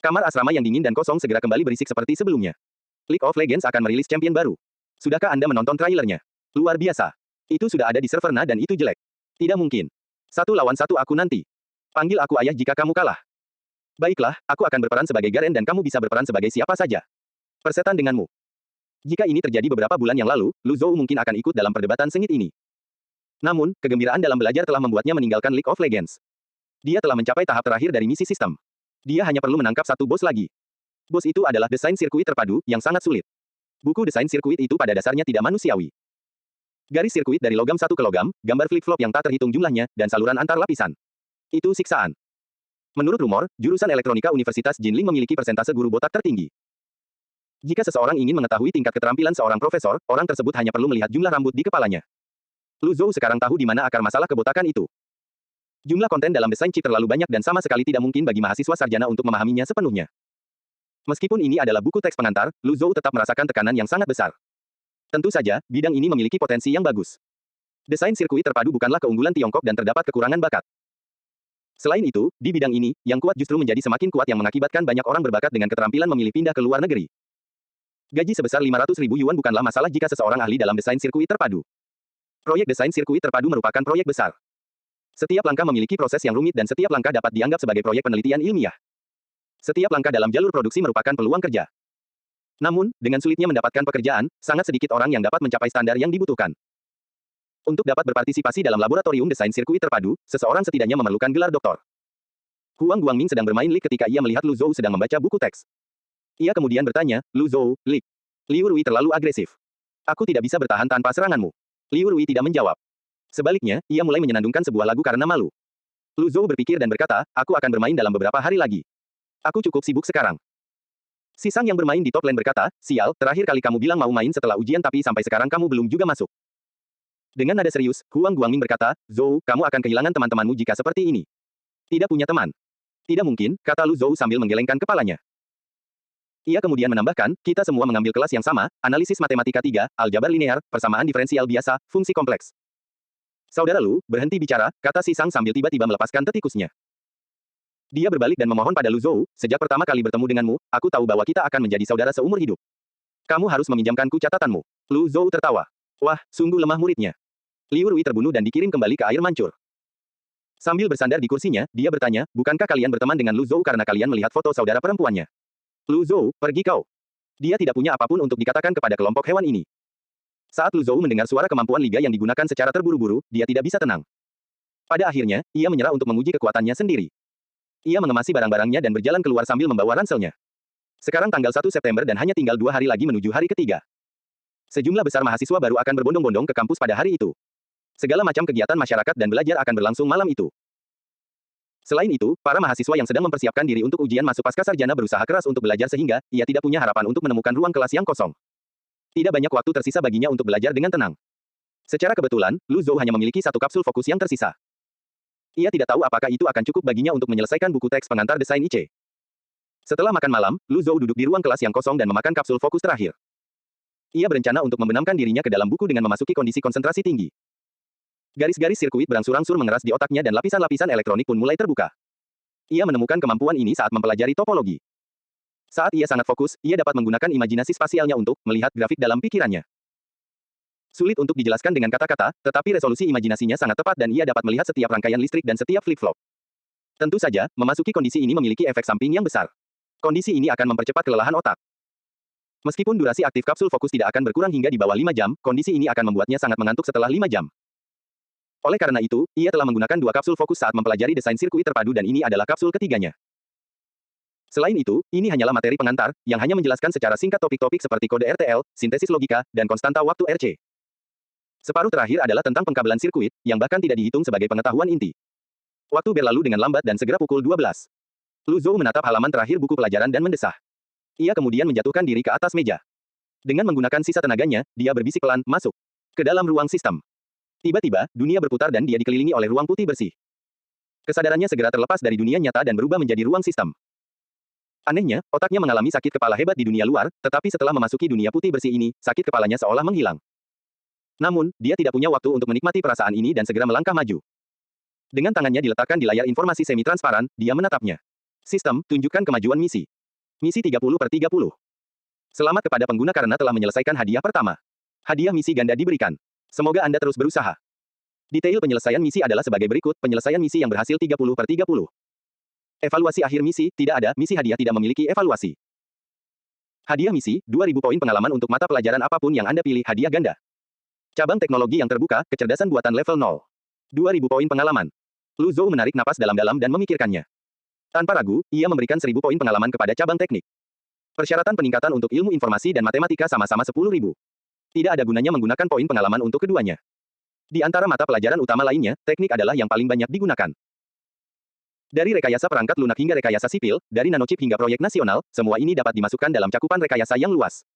Kamar asrama yang dingin dan kosong segera kembali berisik seperti sebelumnya. League of Legends akan merilis champion baru. Sudahkah Anda menonton trailernya? Luar biasa. Itu sudah ada di server Na dan itu jelek. Tidak mungkin. 1 lawan 1 aku nanti. Panggil aku ayah jika kamu kalah. Baiklah, aku akan berperan sebagai Garen dan kamu bisa berperan sebagai siapa saja. Persetan denganmu. Jika ini terjadi beberapa bulan yang lalu, Lu Zhou mungkin akan ikut dalam perdebatan sengit ini. Namun, kegembiraan dalam belajar telah membuatnya meninggalkan League of Legends. Dia telah mencapai tahap terakhir dari misi sistem. Dia hanya perlu menangkap 1 bos lagi. Bos itu adalah desain sirkuit terpadu, yang sangat sulit. Buku desain sirkuit itu pada dasarnya tidak manusiawi. Garis sirkuit dari logam satu ke logam, gambar flip-flop yang tak terhitung jumlahnya, dan saluran antar lapisan. Itu siksaan. Menurut rumor, jurusan elektronika Universitas Jinling memiliki persentase guru botak tertinggi. Jika seseorang ingin mengetahui tingkat keterampilan seorang profesor, orang tersebut hanya perlu melihat jumlah rambut di kepalanya. Lu Zhou sekarang tahu di mana akar masalah kebotakan itu. Jumlah konten dalam desain chip terlalu banyak dan sama sekali tidak mungkin bagi mahasiswa sarjana untuk memahaminya sepenuhnya. Meskipun ini adalah buku teks pengantar, Lu Zhou tetap merasakan tekanan yang sangat besar. Tentu saja, bidang ini memiliki potensi yang bagus. Desain sirkuit terpadu bukanlah keunggulan Tiongkok dan terdapat kekurangan bakat. Selain itu, di bidang ini, yang kuat justru menjadi semakin kuat yang mengakibatkan banyak orang berbakat dengan keterampilan memilih pindah ke luar negeri. Gaji sebesar 500.000 yuan bukanlah masalah jika seseorang ahli dalam desain sirkuit terpadu. Proyek desain sirkuit terpadu merupakan proyek besar. Setiap langkah memiliki proses yang rumit dan setiap langkah dapat dianggap sebagai proyek penelitian ilmiah. Setiap langkah dalam jalur produksi merupakan peluang kerja. Namun, dengan sulitnya mendapatkan pekerjaan, sangat sedikit orang yang dapat mencapai standar yang dibutuhkan. Untuk dapat berpartisipasi dalam laboratorium desain sirkuit terpadu, seseorang setidaknya memerlukan gelar doktor. Huang Guangming sedang bermain League ketika ia melihat Lu Zhou sedang membaca buku teks. Ia kemudian bertanya, Lu Zhou, League. Liu Rui terlalu agresif. Aku tidak bisa bertahan tanpa seranganmu. Liu Rui tidak menjawab. Sebaliknya, ia mulai menyenandungkan sebuah lagu karena malu. Lu Zhou berpikir dan berkata, aku akan bermain dalam beberapa hari lagi. Aku cukup sibuk sekarang. Si Sang yang bermain di top lane berkata, sial, terakhir kali kamu bilang mau main setelah ujian tapi sampai sekarang kamu belum juga masuk. Dengan nada serius, Huang Guangming berkata, Zhou, kamu akan kehilangan teman-temanmu jika seperti ini. Tidak punya teman. Tidak mungkin, kata Lu Zhou sambil menggelengkan kepalanya. Ia kemudian menambahkan, kita semua mengambil kelas yang sama, analisis matematika 3, aljabar linear, persamaan diferensial biasa, fungsi kompleks. Saudara Lu, berhenti bicara, kata si Sang sambil tiba-tiba melepaskan tetikusnya. Dia berbalik dan memohon pada Lu Zhou, sejak pertama kali bertemu denganmu, aku tahu bahwa kita akan menjadi saudara seumur hidup. Kamu harus meminjamkanku catatanmu. Lu Zhou tertawa. Wah, sungguh lemah muridnya. Liu Rui terbunuh dan dikirim kembali ke air mancur. Sambil bersandar di kursinya, dia bertanya, bukankah kalian berteman dengan Lu Zhou karena kalian melihat foto saudara perempuannya? Lu Zhou, pergi kau. Dia tidak punya apapun untuk dikatakan kepada kelompok hewan ini. Saat Lu Zhou mendengar suara kemampuan liga yang digunakan secara terburu-buru, dia tidak bisa tenang. Pada akhirnya, ia menyerah untuk menguji kekuatannya sendiri. Ia mengemasi barang-barangnya dan berjalan keluar sambil membawa ranselnya. Sekarang tanggal 1 September dan hanya tinggal 2 hari lagi menuju hari ketiga. Sejumlah besar mahasiswa baru akan berbondong-bondong ke kampus pada hari itu. Segala macam kegiatan masyarakat dan belajar akan berlangsung malam itu. Selain itu, para mahasiswa yang sedang mempersiapkan diri untuk ujian masuk pascasarjana berusaha keras untuk belajar sehingga ia tidak punya harapan untuk menemukan ruang kelas yang kosong. Tidak banyak waktu tersisa baginya untuk belajar dengan tenang. Secara kebetulan, Lu Zhou hanya memiliki satu kapsul fokus yang tersisa. Ia tidak tahu apakah itu akan cukup baginya untuk menyelesaikan buku teks pengantar desain IC. Setelah makan malam, Lu Zhou duduk di ruang kelas yang kosong dan memakan kapsul fokus terakhir. Ia berencana untuk membenamkan dirinya ke dalam buku dengan memasuki kondisi konsentrasi tinggi. Garis-garis sirkuit berangsur-angsur mengeras di otaknya dan lapisan-lapisan elektronik pun mulai terbuka. Ia menemukan kemampuan ini saat mempelajari topologi. Saat ia sangat fokus, ia dapat menggunakan imajinasi spasialnya untuk melihat grafik dalam pikirannya. Sulit untuk dijelaskan dengan kata-kata, tetapi resolusi imajinasinya sangat tepat dan ia dapat melihat setiap rangkaian listrik dan setiap flip-flop. Tentu saja, memasuki kondisi ini memiliki efek samping yang besar. Kondisi ini akan mempercepat kelelahan otak. Meskipun durasi aktif kapsul fokus tidak akan berkurang hingga di bawah 5 jam, kondisi ini akan membuatnya sangat mengantuk setelah 5 jam. Oleh karena itu, ia telah menggunakan 2 kapsul fokus saat mempelajari desain sirkuit terpadu dan ini adalah kapsul ketiganya. Selain itu, ini hanyalah materi pengantar, yang hanya menjelaskan secara singkat topik-topik seperti kode RTL, sintesis logika, dan konstanta waktu RC. Separuh terakhir adalah tentang pengkabelan sirkuit, yang bahkan tidak dihitung sebagai pengetahuan inti. Waktu berlalu dengan lambat dan segera pukul 12. Lu Zhou menatap halaman terakhir buku pelajaran dan mendesah. Ia kemudian menjatuhkan diri ke atas meja. Dengan menggunakan sisa tenaganya, dia berbisik pelan, masuk ke dalam ruang sistem. Tiba-tiba, dunia berputar dan dia dikelilingi oleh ruang putih bersih. Kesadarannya segera terlepas dari dunia nyata dan berubah menjadi ruang sistem. Anehnya, otaknya mengalami sakit kepala hebat di dunia luar, tetapi setelah memasuki dunia putih bersih ini, sakit kepalanya seolah menghilang. Namun, dia tidak punya waktu untuk menikmati perasaan ini dan segera melangkah maju. Dengan tangannya diletakkan di layar informasi semi-transparan, dia menatapnya. Sistem, tunjukkan kemajuan misi. Misi 30/30. Selamat kepada pengguna karena telah menyelesaikan hadiah pertama. Hadiah misi ganda diberikan. Semoga Anda terus berusaha. Detail penyelesaian misi adalah sebagai berikut, penyelesaian misi yang berhasil 30/30. Evaluasi akhir misi, tidak ada, misi hadiah tidak memiliki evaluasi. Hadiah misi, 2000 poin pengalaman untuk mata pelajaran apapun yang Anda pilih, hadiah ganda. Cabang teknologi yang terbuka, kecerdasan buatan level 0. 2000 poin pengalaman. Lu Zhou menarik napas dalam-dalam dan memikirkannya. Tanpa ragu, ia memberikan 1000 poin pengalaman kepada cabang teknik. Persyaratan peningkatan untuk ilmu informasi dan matematika sama-sama 10.000. Tidak ada gunanya menggunakan poin pengalaman untuk keduanya. Di antara mata pelajaran utama lainnya, teknik adalah yang paling banyak digunakan. Dari rekayasa perangkat lunak hingga rekayasa sipil, dari nanochip hingga proyek nasional, semua ini dapat dimasukkan dalam cakupan rekayasa yang luas.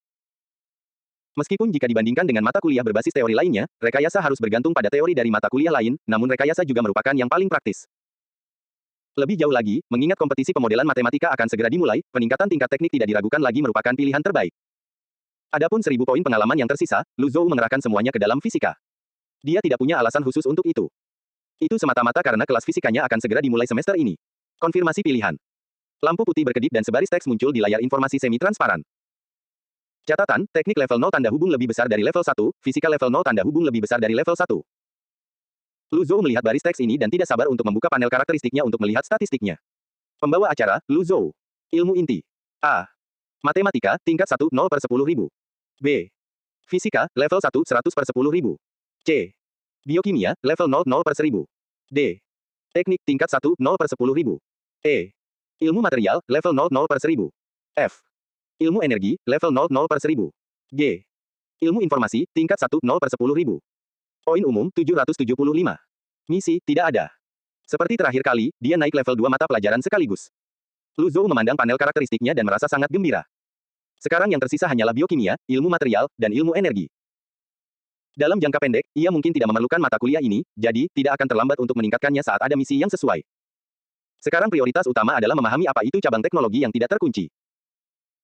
Meskipun jika dibandingkan dengan mata kuliah berbasis teori lainnya, rekayasa harus bergantung pada teori dari mata kuliah lain, namun rekayasa juga merupakan yang paling praktis. Lebih jauh lagi, mengingat kompetisi pemodelan matematika akan segera dimulai, peningkatan tingkat teknik tidak diragukan lagi merupakan pilihan terbaik. Adapun 1000 poin pengalaman yang tersisa, Lu Zhou mengerahkan semuanya ke dalam fisika. Dia tidak punya alasan khusus untuk itu. Itu semata-mata karena kelas fisikanya akan segera dimulai semester ini. Konfirmasi pilihan. Lampu putih berkedip dan sebaris teks muncul di layar informasi semi-transparan. Catatan, teknik level 0 tanda hubung lebih besar dari level 1, fisika level 0 tanda hubung lebih besar dari level 1. Lu Zhou melihat baris teks ini dan tidak sabar untuk membuka panel karakteristiknya untuk melihat statistiknya. Pembawa acara, Lu Zhou. Ilmu inti. A. Matematika, tingkat 1, 0/10.000. B. Fisika, level 1, 100/10.000. C. Biokimia, level 0, 0/1000. D. Teknik, tingkat 1, 0/10.000. E. Ilmu material, level 0, 0/1000. F. Ilmu energi, level 0, 0/1000. G. Ilmu informasi, tingkat 1, 0/10.000. Poin umum, 775. Misi, tidak ada. Seperti terakhir kali, dia naik level 2 mata pelajaran sekaligus. Lu Zhou memandang panel karakteristiknya dan merasa sangat gembira. Sekarang yang tersisa hanyalah biokimia, ilmu material, dan ilmu energi. Dalam jangka pendek, ia mungkin tidak memerlukan mata kuliah ini, jadi tidak akan terlambat untuk meningkatkannya saat ada misi yang sesuai. Sekarang prioritas utama adalah memahami apa itu cabang teknologi yang tidak terkunci.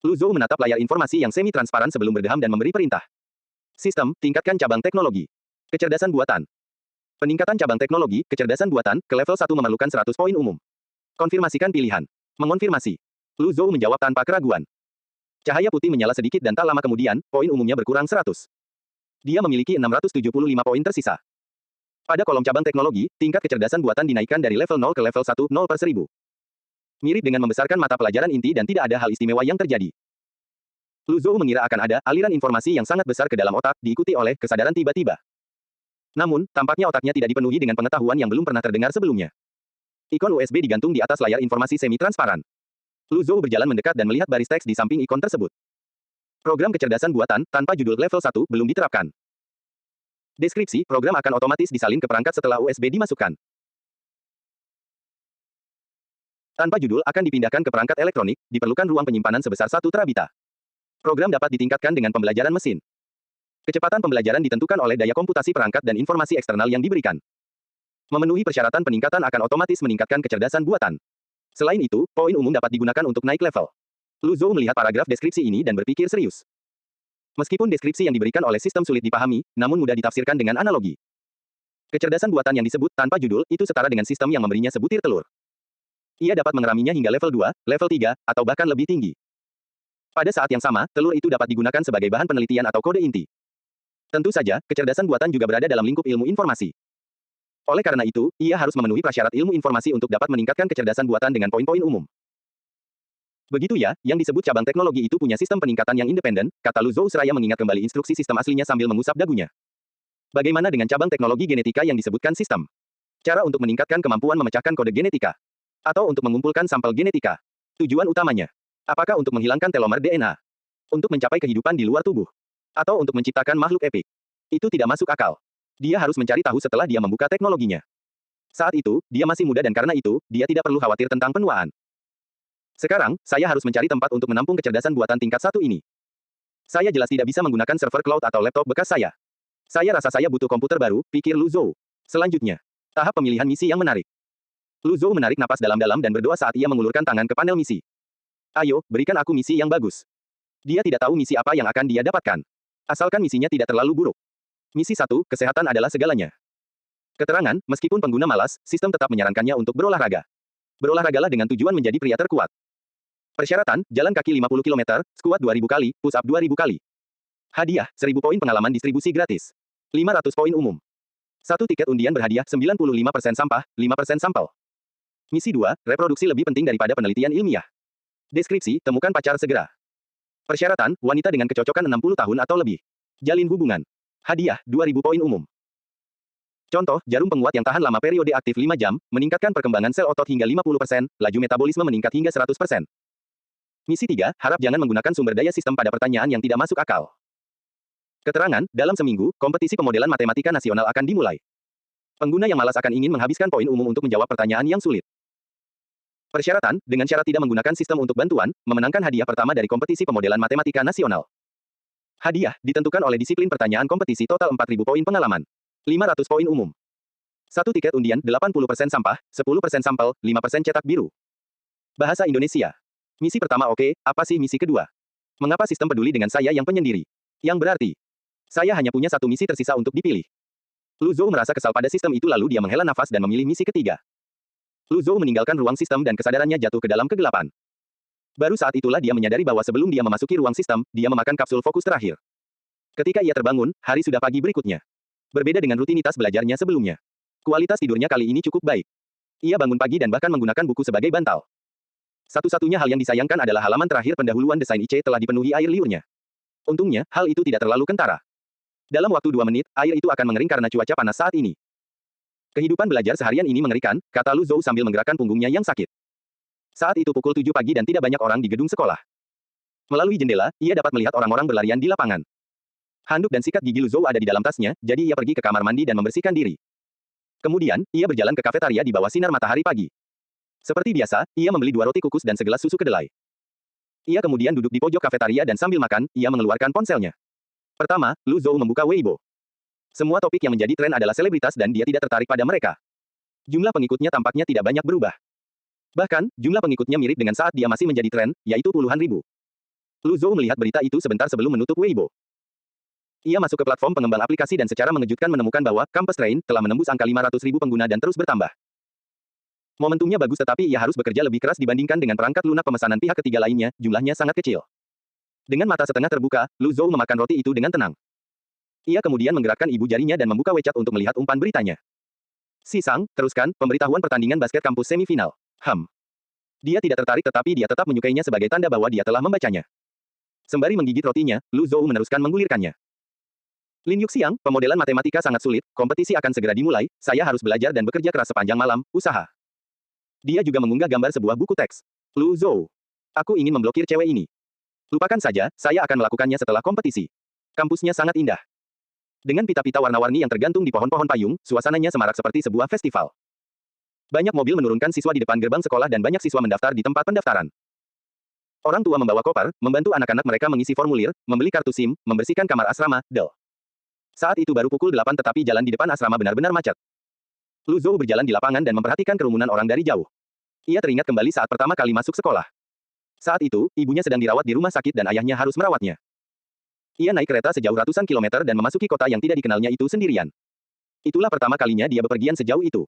Lu Zhou menatap layar informasi yang semi-transparan sebelum berdeham dan memberi perintah. Sistem, tingkatkan cabang teknologi. Kecerdasan buatan. Peningkatan cabang teknologi, kecerdasan buatan, ke level 1 memerlukan 100 poin umum. Konfirmasikan pilihan. Mengonfirmasi. Lu Zhou menjawab tanpa keraguan. Cahaya putih menyala sedikit dan tak lama kemudian, poin umumnya berkurang 100. Dia memiliki 675 poin tersisa. Pada kolom cabang teknologi, tingkat kecerdasan buatan dinaikkan dari level 0 ke level 1, 0/1000. Mirip dengan membesarkan mata pelajaran inti dan tidak ada hal istimewa yang terjadi. Lu Zhou mengira akan ada aliran informasi yang sangat besar ke dalam otak, diikuti oleh kesadaran tiba-tiba. Namun, tampaknya otaknya tidak dipenuhi dengan pengetahuan yang belum pernah terdengar sebelumnya. Ikon USB digantung di atas layar informasi semi-transparan. Lu Zhou berjalan mendekat dan melihat baris teks di samping ikon tersebut. Program kecerdasan buatan, tanpa judul level 1, belum diterapkan. Deskripsi, program akan otomatis disalin ke perangkat setelah USB dimasukkan. Tanpa judul akan dipindahkan ke perangkat elektronik, diperlukan ruang penyimpanan sebesar 1 terabita. Program dapat ditingkatkan dengan pembelajaran mesin. Kecepatan pembelajaran ditentukan oleh daya komputasi perangkat dan informasi eksternal yang diberikan. Memenuhi persyaratan peningkatan akan otomatis meningkatkan kecerdasan buatan. Selain itu, poin umum dapat digunakan untuk naik level. Lu Zhou melihat paragraf deskripsi ini dan berpikir serius. Meskipun deskripsi yang diberikan oleh sistem sulit dipahami, namun mudah ditafsirkan dengan analogi. Kecerdasan buatan yang disebut tanpa judul itu setara dengan sistem yang memberinya sebutir telur. Ia dapat mengeraminya hingga level 2, level 3, atau bahkan lebih tinggi. Pada saat yang sama, telur itu dapat digunakan sebagai bahan penelitian atau kode inti. Tentu saja, kecerdasan buatan juga berada dalam lingkup ilmu informasi. Oleh karena itu, ia harus memenuhi prasyarat ilmu informasi untuk dapat meningkatkan kecerdasan buatan dengan poin-poin umum. Begitu ya, yang disebut cabang teknologi itu punya sistem peningkatan yang independen, kata Lu Zhou seraya mengingat kembali instruksi sistem aslinya sambil mengusap dagunya. Bagaimana dengan cabang teknologi genetika yang disebutkan sistem? Cara untuk meningkatkan kemampuan memecahkan kode genetika. Atau untuk mengumpulkan sampel genetika. Tujuan utamanya. Apakah untuk menghilangkan telomer DNA? Untuk mencapai kehidupan di luar tubuh? Atau untuk menciptakan makhluk epik? Itu tidak masuk akal. Dia harus mencari tahu setelah dia membuka teknologinya. Saat itu, dia masih muda dan karena itu, dia tidak perlu khawatir tentang penuaan. Sekarang, saya harus mencari tempat untuk menampung kecerdasan buatan tingkat 1 ini. Saya jelas tidak bisa menggunakan server cloud atau laptop bekas saya. Saya rasa saya butuh komputer baru, pikir Lu Zhou. Selanjutnya, tahap pemilihan misi yang menarik. Lu Zhou menarik napas dalam-dalam dan berdoa saat ia mengulurkan tangan ke panel misi. Ayo, berikan aku misi yang bagus. Dia tidak tahu misi apa yang akan dia dapatkan. Asalkan misinya tidak terlalu buruk. Misi 1, kesehatan adalah segalanya. Keterangan, meskipun pengguna malas, sistem tetap menyarankannya untuk berolahraga. Berolahragalah dengan tujuan menjadi pria terkuat. Persyaratan, jalan kaki 50 km, squat 2000 kali, push up 2000 kali. Hadiah, 1000 poin pengalaman distribusi gratis. 500 poin umum. 1 tiket undian berhadiah 95% sampah, 5% sampel. Misi 2, reproduksi lebih penting daripada penelitian ilmiah. Deskripsi, temukan pacar segera. Persyaratan, wanita dengan kecocokan 60 tahun atau lebih. Jalin hubungan. Hadiah, 2000 poin umum. Contoh, jarum penguat yang tahan lama periode aktif 5 jam, meningkatkan perkembangan sel otot hingga 50%, laju metabolisme meningkat hingga 100%. Misi 3, harap jangan menggunakan sumber daya sistem pada pertanyaan yang tidak masuk akal. Keterangan, dalam seminggu, kompetisi pemodelan matematika nasional akan dimulai. Pengguna yang malas akan ingin menghabiskan poin umum untuk menjawab pertanyaan yang sulit. Persyaratan, dengan syarat tidak menggunakan sistem untuk bantuan, memenangkan hadiah pertama dari kompetisi pemodelan matematika nasional. Hadiah, ditentukan oleh disiplin pertanyaan kompetisi total 4000 poin pengalaman. 500 poin umum. 1 tiket undian, 80% sampah, 10% sampel, 5% cetak biru. Bahasa Indonesia. Misi pertama oke, apa sih misi kedua? Mengapa sistem peduli dengan saya yang penyendiri? Yang berarti, saya hanya punya 1 misi tersisa untuk dipilih. Lu Zhou merasa kesal pada sistem itu lalu dia menghela nafas dan memilih misi ketiga. Lu Zhou meninggalkan ruang sistem dan kesadarannya jatuh ke dalam kegelapan. Baru saat itulah dia menyadari bahwa sebelum dia memasuki ruang sistem, dia memakan kapsul fokus terakhir. Ketika ia terbangun, hari sudah pagi berikutnya. Berbeda dengan rutinitas belajarnya sebelumnya. Kualitas tidurnya kali ini cukup baik. Ia bangun pagi dan bahkan menggunakan buku sebagai bantal. Satu-satunya hal yang disayangkan adalah halaman terakhir pendahuluan desain IC telah dipenuhi air liurnya. Untungnya, hal itu tidak terlalu kentara. Dalam waktu 2 menit, air itu akan mengering karena cuaca panas saat ini. Kehidupan belajar seharian ini mengerikan, kata Lu Zhou sambil menggerakkan punggungnya yang sakit. Saat itu pukul 7 pagi dan tidak banyak orang di gedung sekolah. Melalui jendela, ia dapat melihat orang-orang berlarian di lapangan. Handuk dan sikat gigi Lu Zhou ada di dalam tasnya, jadi ia pergi ke kamar mandi dan membersihkan diri. Kemudian, ia berjalan ke kafetaria di bawah sinar matahari pagi. Seperti biasa, ia membeli 2 roti kukus dan segelas susu kedelai. Ia kemudian duduk di pojok kafetaria dan sambil makan, ia mengeluarkan ponselnya. Pertama, Lu Zhou membuka Weibo. Semua topik yang menjadi tren adalah selebritas dan dia tidak tertarik pada mereka. Jumlah pengikutnya tampaknya tidak banyak berubah. Bahkan, jumlah pengikutnya mirip dengan saat dia masih menjadi tren, yaitu puluhan ribu. Lu Zhou melihat berita itu sebentar sebelum menutup Weibo. Ia masuk ke platform pengembang aplikasi dan secara mengejutkan menemukan bahwa Campus Train telah menembus angka 500.000 pengguna dan terus bertambah. Momentumnya bagus tetapi ia harus bekerja lebih keras dibandingkan dengan perangkat lunak pemesanan pihak ketiga lainnya, jumlahnya sangat kecil. Dengan mata setengah terbuka, Lu Zhou memakan roti itu dengan tenang. Ia kemudian menggerakkan ibu jarinya dan membuka WeChat untuk melihat umpan beritanya. Si Sang, teruskan, pemberitahuan pertandingan basket kampus semifinal. Dia tidak tertarik tetapi dia tetap menyukainya sebagai tanda bahwa dia telah membacanya. Sembari menggigit rotinya, Lu Zhou meneruskan menggulirkannya. Lin Yuxiang, pemodelan matematika sangat sulit, kompetisi akan segera dimulai, saya harus belajar dan bekerja keras sepanjang malam, usaha. Dia juga mengunggah gambar sebuah buku teks. Lu Zhou. Aku ingin memblokir cewek ini. Lupakan saja, saya akan melakukannya setelah kompetisi. Kampusnya sangat indah. Dengan pita-pita warna-warni yang tergantung di pohon-pohon payung, suasananya semarak seperti sebuah festival. Banyak mobil menurunkan siswa di depan gerbang sekolah dan banyak siswa mendaftar di tempat pendaftaran. Orang tua membawa koper, membantu anak-anak mereka mengisi formulir, membeli kartu SIM, membersihkan kamar asrama, Saat itu baru pukul 8 tetapi jalan di depan asrama benar-benar macet. Lu Zhou berjalan di lapangan dan memperhatikan kerumunan orang dari jauh. Ia teringat kembali saat pertama kali masuk sekolah. Saat itu, ibunya sedang dirawat di rumah sakit dan ayahnya harus merawatnya. Ia naik kereta sejauh ratusan kilometer dan memasuki kota yang tidak dikenalnya itu sendirian. Itulah pertama kalinya dia bepergian sejauh itu.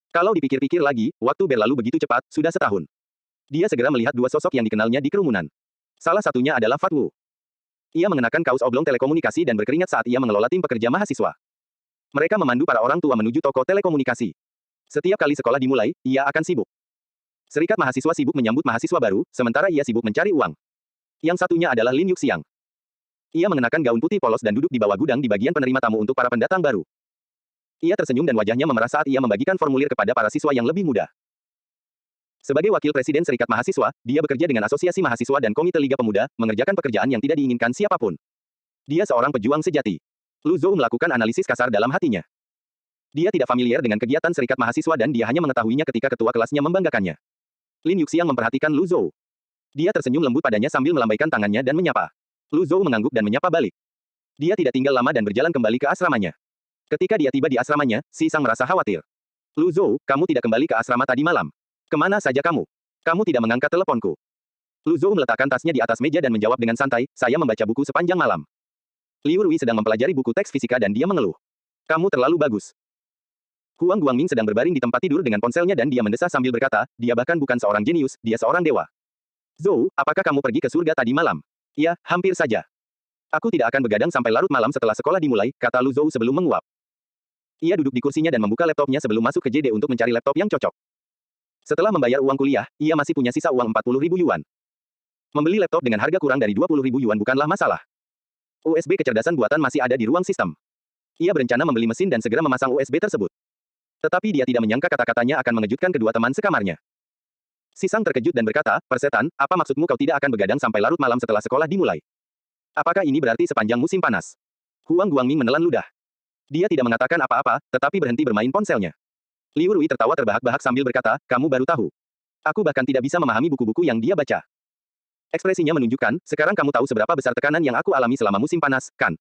Kalau dipikir-pikir lagi, waktu berlalu begitu cepat, sudah setahun. Dia segera melihat 2 sosok yang dikenalnya di kerumunan. Salah satunya adalah Fat Wu. Ia mengenakan kaos oblong telekomunikasi dan berkeringat saat ia mengelola tim pekerja mahasiswa. Mereka memandu para orang tua menuju toko telekomunikasi. Setiap kali sekolah dimulai, ia akan sibuk. Serikat mahasiswa sibuk menyambut mahasiswa baru, sementara ia sibuk mencari uang. Yang satunya adalah Lin Yuxiang. Ia mengenakan gaun putih polos dan duduk di bawah gudang di bagian penerima tamu untuk para pendatang baru. Ia tersenyum dan wajahnya memerah saat ia membagikan formulir kepada para siswa yang lebih muda. Sebagai wakil presiden Serikat Mahasiswa, dia bekerja dengan Asosiasi Mahasiswa dan Komite Liga Pemuda, mengerjakan pekerjaan yang tidak diinginkan siapapun. Dia seorang pejuang sejati. Lu Zhou melakukan analisis kasar dalam hatinya. Dia tidak familiar dengan kegiatan Serikat Mahasiswa dan dia hanya mengetahuinya ketika ketua kelasnya membanggakannya. Lin Yuxiang memperhatikan Lu Zhou. Dia tersenyum lembut padanya sambil melambaikan tangannya dan menyapa. Lu Zhou mengangguk dan menyapa balik. Dia tidak tinggal lama dan berjalan kembali ke asramanya. Ketika dia tiba di asramanya, Si Sang merasa khawatir. Lu Zhou, kamu tidak kembali ke asrama tadi malam. Kemana saja kamu? Kamu tidak mengangkat teleponku. Lu Zhou meletakkan tasnya di atas meja dan menjawab dengan santai, saya membaca buku sepanjang malam. Liu Rui sedang mempelajari buku teks fisika dan dia mengeluh. Kamu terlalu bagus. Huang Guangming sedang berbaring di tempat tidur dengan ponselnya dan dia mendesah sambil berkata, dia bahkan bukan seorang jenius, dia seorang dewa. Zhou, apakah kamu pergi ke surga tadi malam? Ya, hampir saja. Aku tidak akan begadang sampai larut malam setelah sekolah dimulai, kata Lu Zhou sebelum menguap. Ia duduk di kursinya dan membuka laptopnya sebelum masuk ke JD untuk mencari laptop yang cocok. Setelah membayar uang kuliah, ia masih punya sisa uang 40.000 yuan. Membeli laptop dengan harga kurang dari 20.000 yuan bukanlah masalah. USB kecerdasan buatan masih ada di ruang sistem. Ia berencana membeli mesin dan segera memasang USB tersebut. Tetapi dia tidak menyangka kata-katanya akan mengejutkan kedua teman sekamarnya. Si Sang terkejut dan berkata, persetan, apa maksudmu kau tidak akan begadang sampai larut malam setelah sekolah dimulai? Apakah ini berarti sepanjang musim panas? Huang Guangming menelan ludah. Dia tidak mengatakan apa-apa, tetapi berhenti bermain ponselnya. Liu Rui tertawa terbahak-bahak sambil berkata, kamu baru tahu. Aku bahkan tidak bisa memahami buku-buku yang dia baca. Ekspresinya menunjukkan, sekarang kamu tahu seberapa besar tekanan yang aku alami selama musim panas, kan?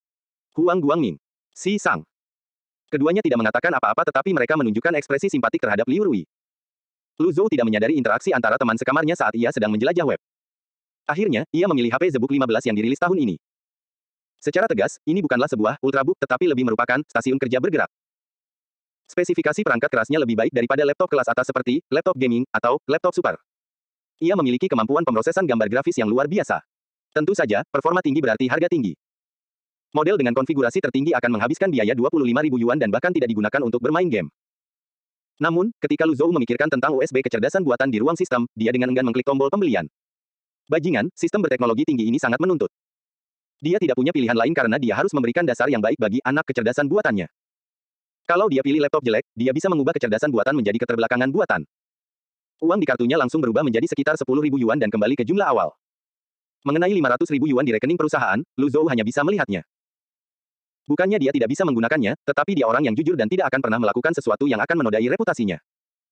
Huang Guangming. Si Sang. Keduanya tidak mengatakan apa-apa tetapi mereka menunjukkan ekspresi simpatik terhadap Liu Rui. Lu Zhou tidak menyadari interaksi antara teman sekamarnya saat ia sedang menjelajah web. Akhirnya, ia memilih HP ZBook 15 yang dirilis tahun ini. Secara tegas, ini bukanlah sebuah ultrabook tetapi lebih merupakan stasiun kerja bergerak. Spesifikasi perangkat kerasnya lebih baik daripada laptop kelas atas seperti laptop gaming atau laptop super. Ia memiliki kemampuan pemrosesan gambar grafis yang luar biasa. Tentu saja, performa tinggi berarti harga tinggi. Model dengan konfigurasi tertinggi akan menghabiskan biaya 25.000 yuan dan bahkan tidak digunakan untuk bermain game. Namun, ketika Lu Zhou memikirkan tentang USB kecerdasan buatan di ruang sistem, dia dengan enggan mengklik tombol pembelian. Bajingan, sistem berteknologi tinggi ini sangat menuntut. Dia tidak punya pilihan lain karena dia harus memberikan dasar yang baik bagi anak kecerdasan buatannya. Kalau dia pilih laptop jelek, dia bisa mengubah kecerdasan buatan menjadi keterbelakangan buatan. Uang di kartunya langsung berubah menjadi sekitar 10.000 yuan dan kembali ke jumlah awal. Mengenai 500.000 yuan di rekening perusahaan, Lu Zhou hanya bisa melihatnya. Bukannya dia tidak bisa menggunakannya, tetapi dia orang yang jujur dan tidak akan pernah melakukan sesuatu yang akan menodai reputasinya.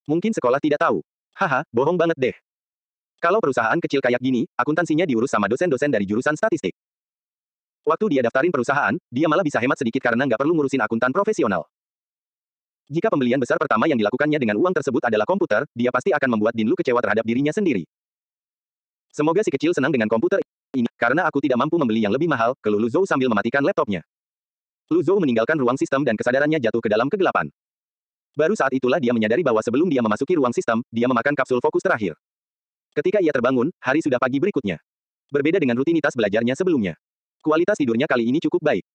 Mungkin sekolah tidak tahu. Haha, bohong banget deh. Kalau perusahaan kecil kayak gini, akuntansinya diurus sama dosen-dosen dari jurusan statistik. Waktu dia daftarin perusahaan, dia malah bisa hemat sedikit karena nggak perlu ngurusin akuntan profesional. Jika pembelian besar pertama yang dilakukannya dengan uang tersebut adalah komputer, dia pasti akan membuat Din Lu kecewa terhadap dirinya sendiri. Semoga si kecil senang dengan komputer ini, karena aku tidak mampu membeli yang lebih mahal, keluh Lu Zhou sambil mematikan laptopnya. Lu Zhou meninggalkan ruang sistem dan kesadarannya jatuh ke dalam kegelapan. Baru saat itulah dia menyadari bahwa sebelum dia memasuki ruang sistem, dia memakan kapsul fokus terakhir. Ketika ia terbangun, hari sudah pagi berikutnya. Berbeda dengan rutinitas belajarnya sebelumnya. Kualitas tidurnya kali ini cukup baik.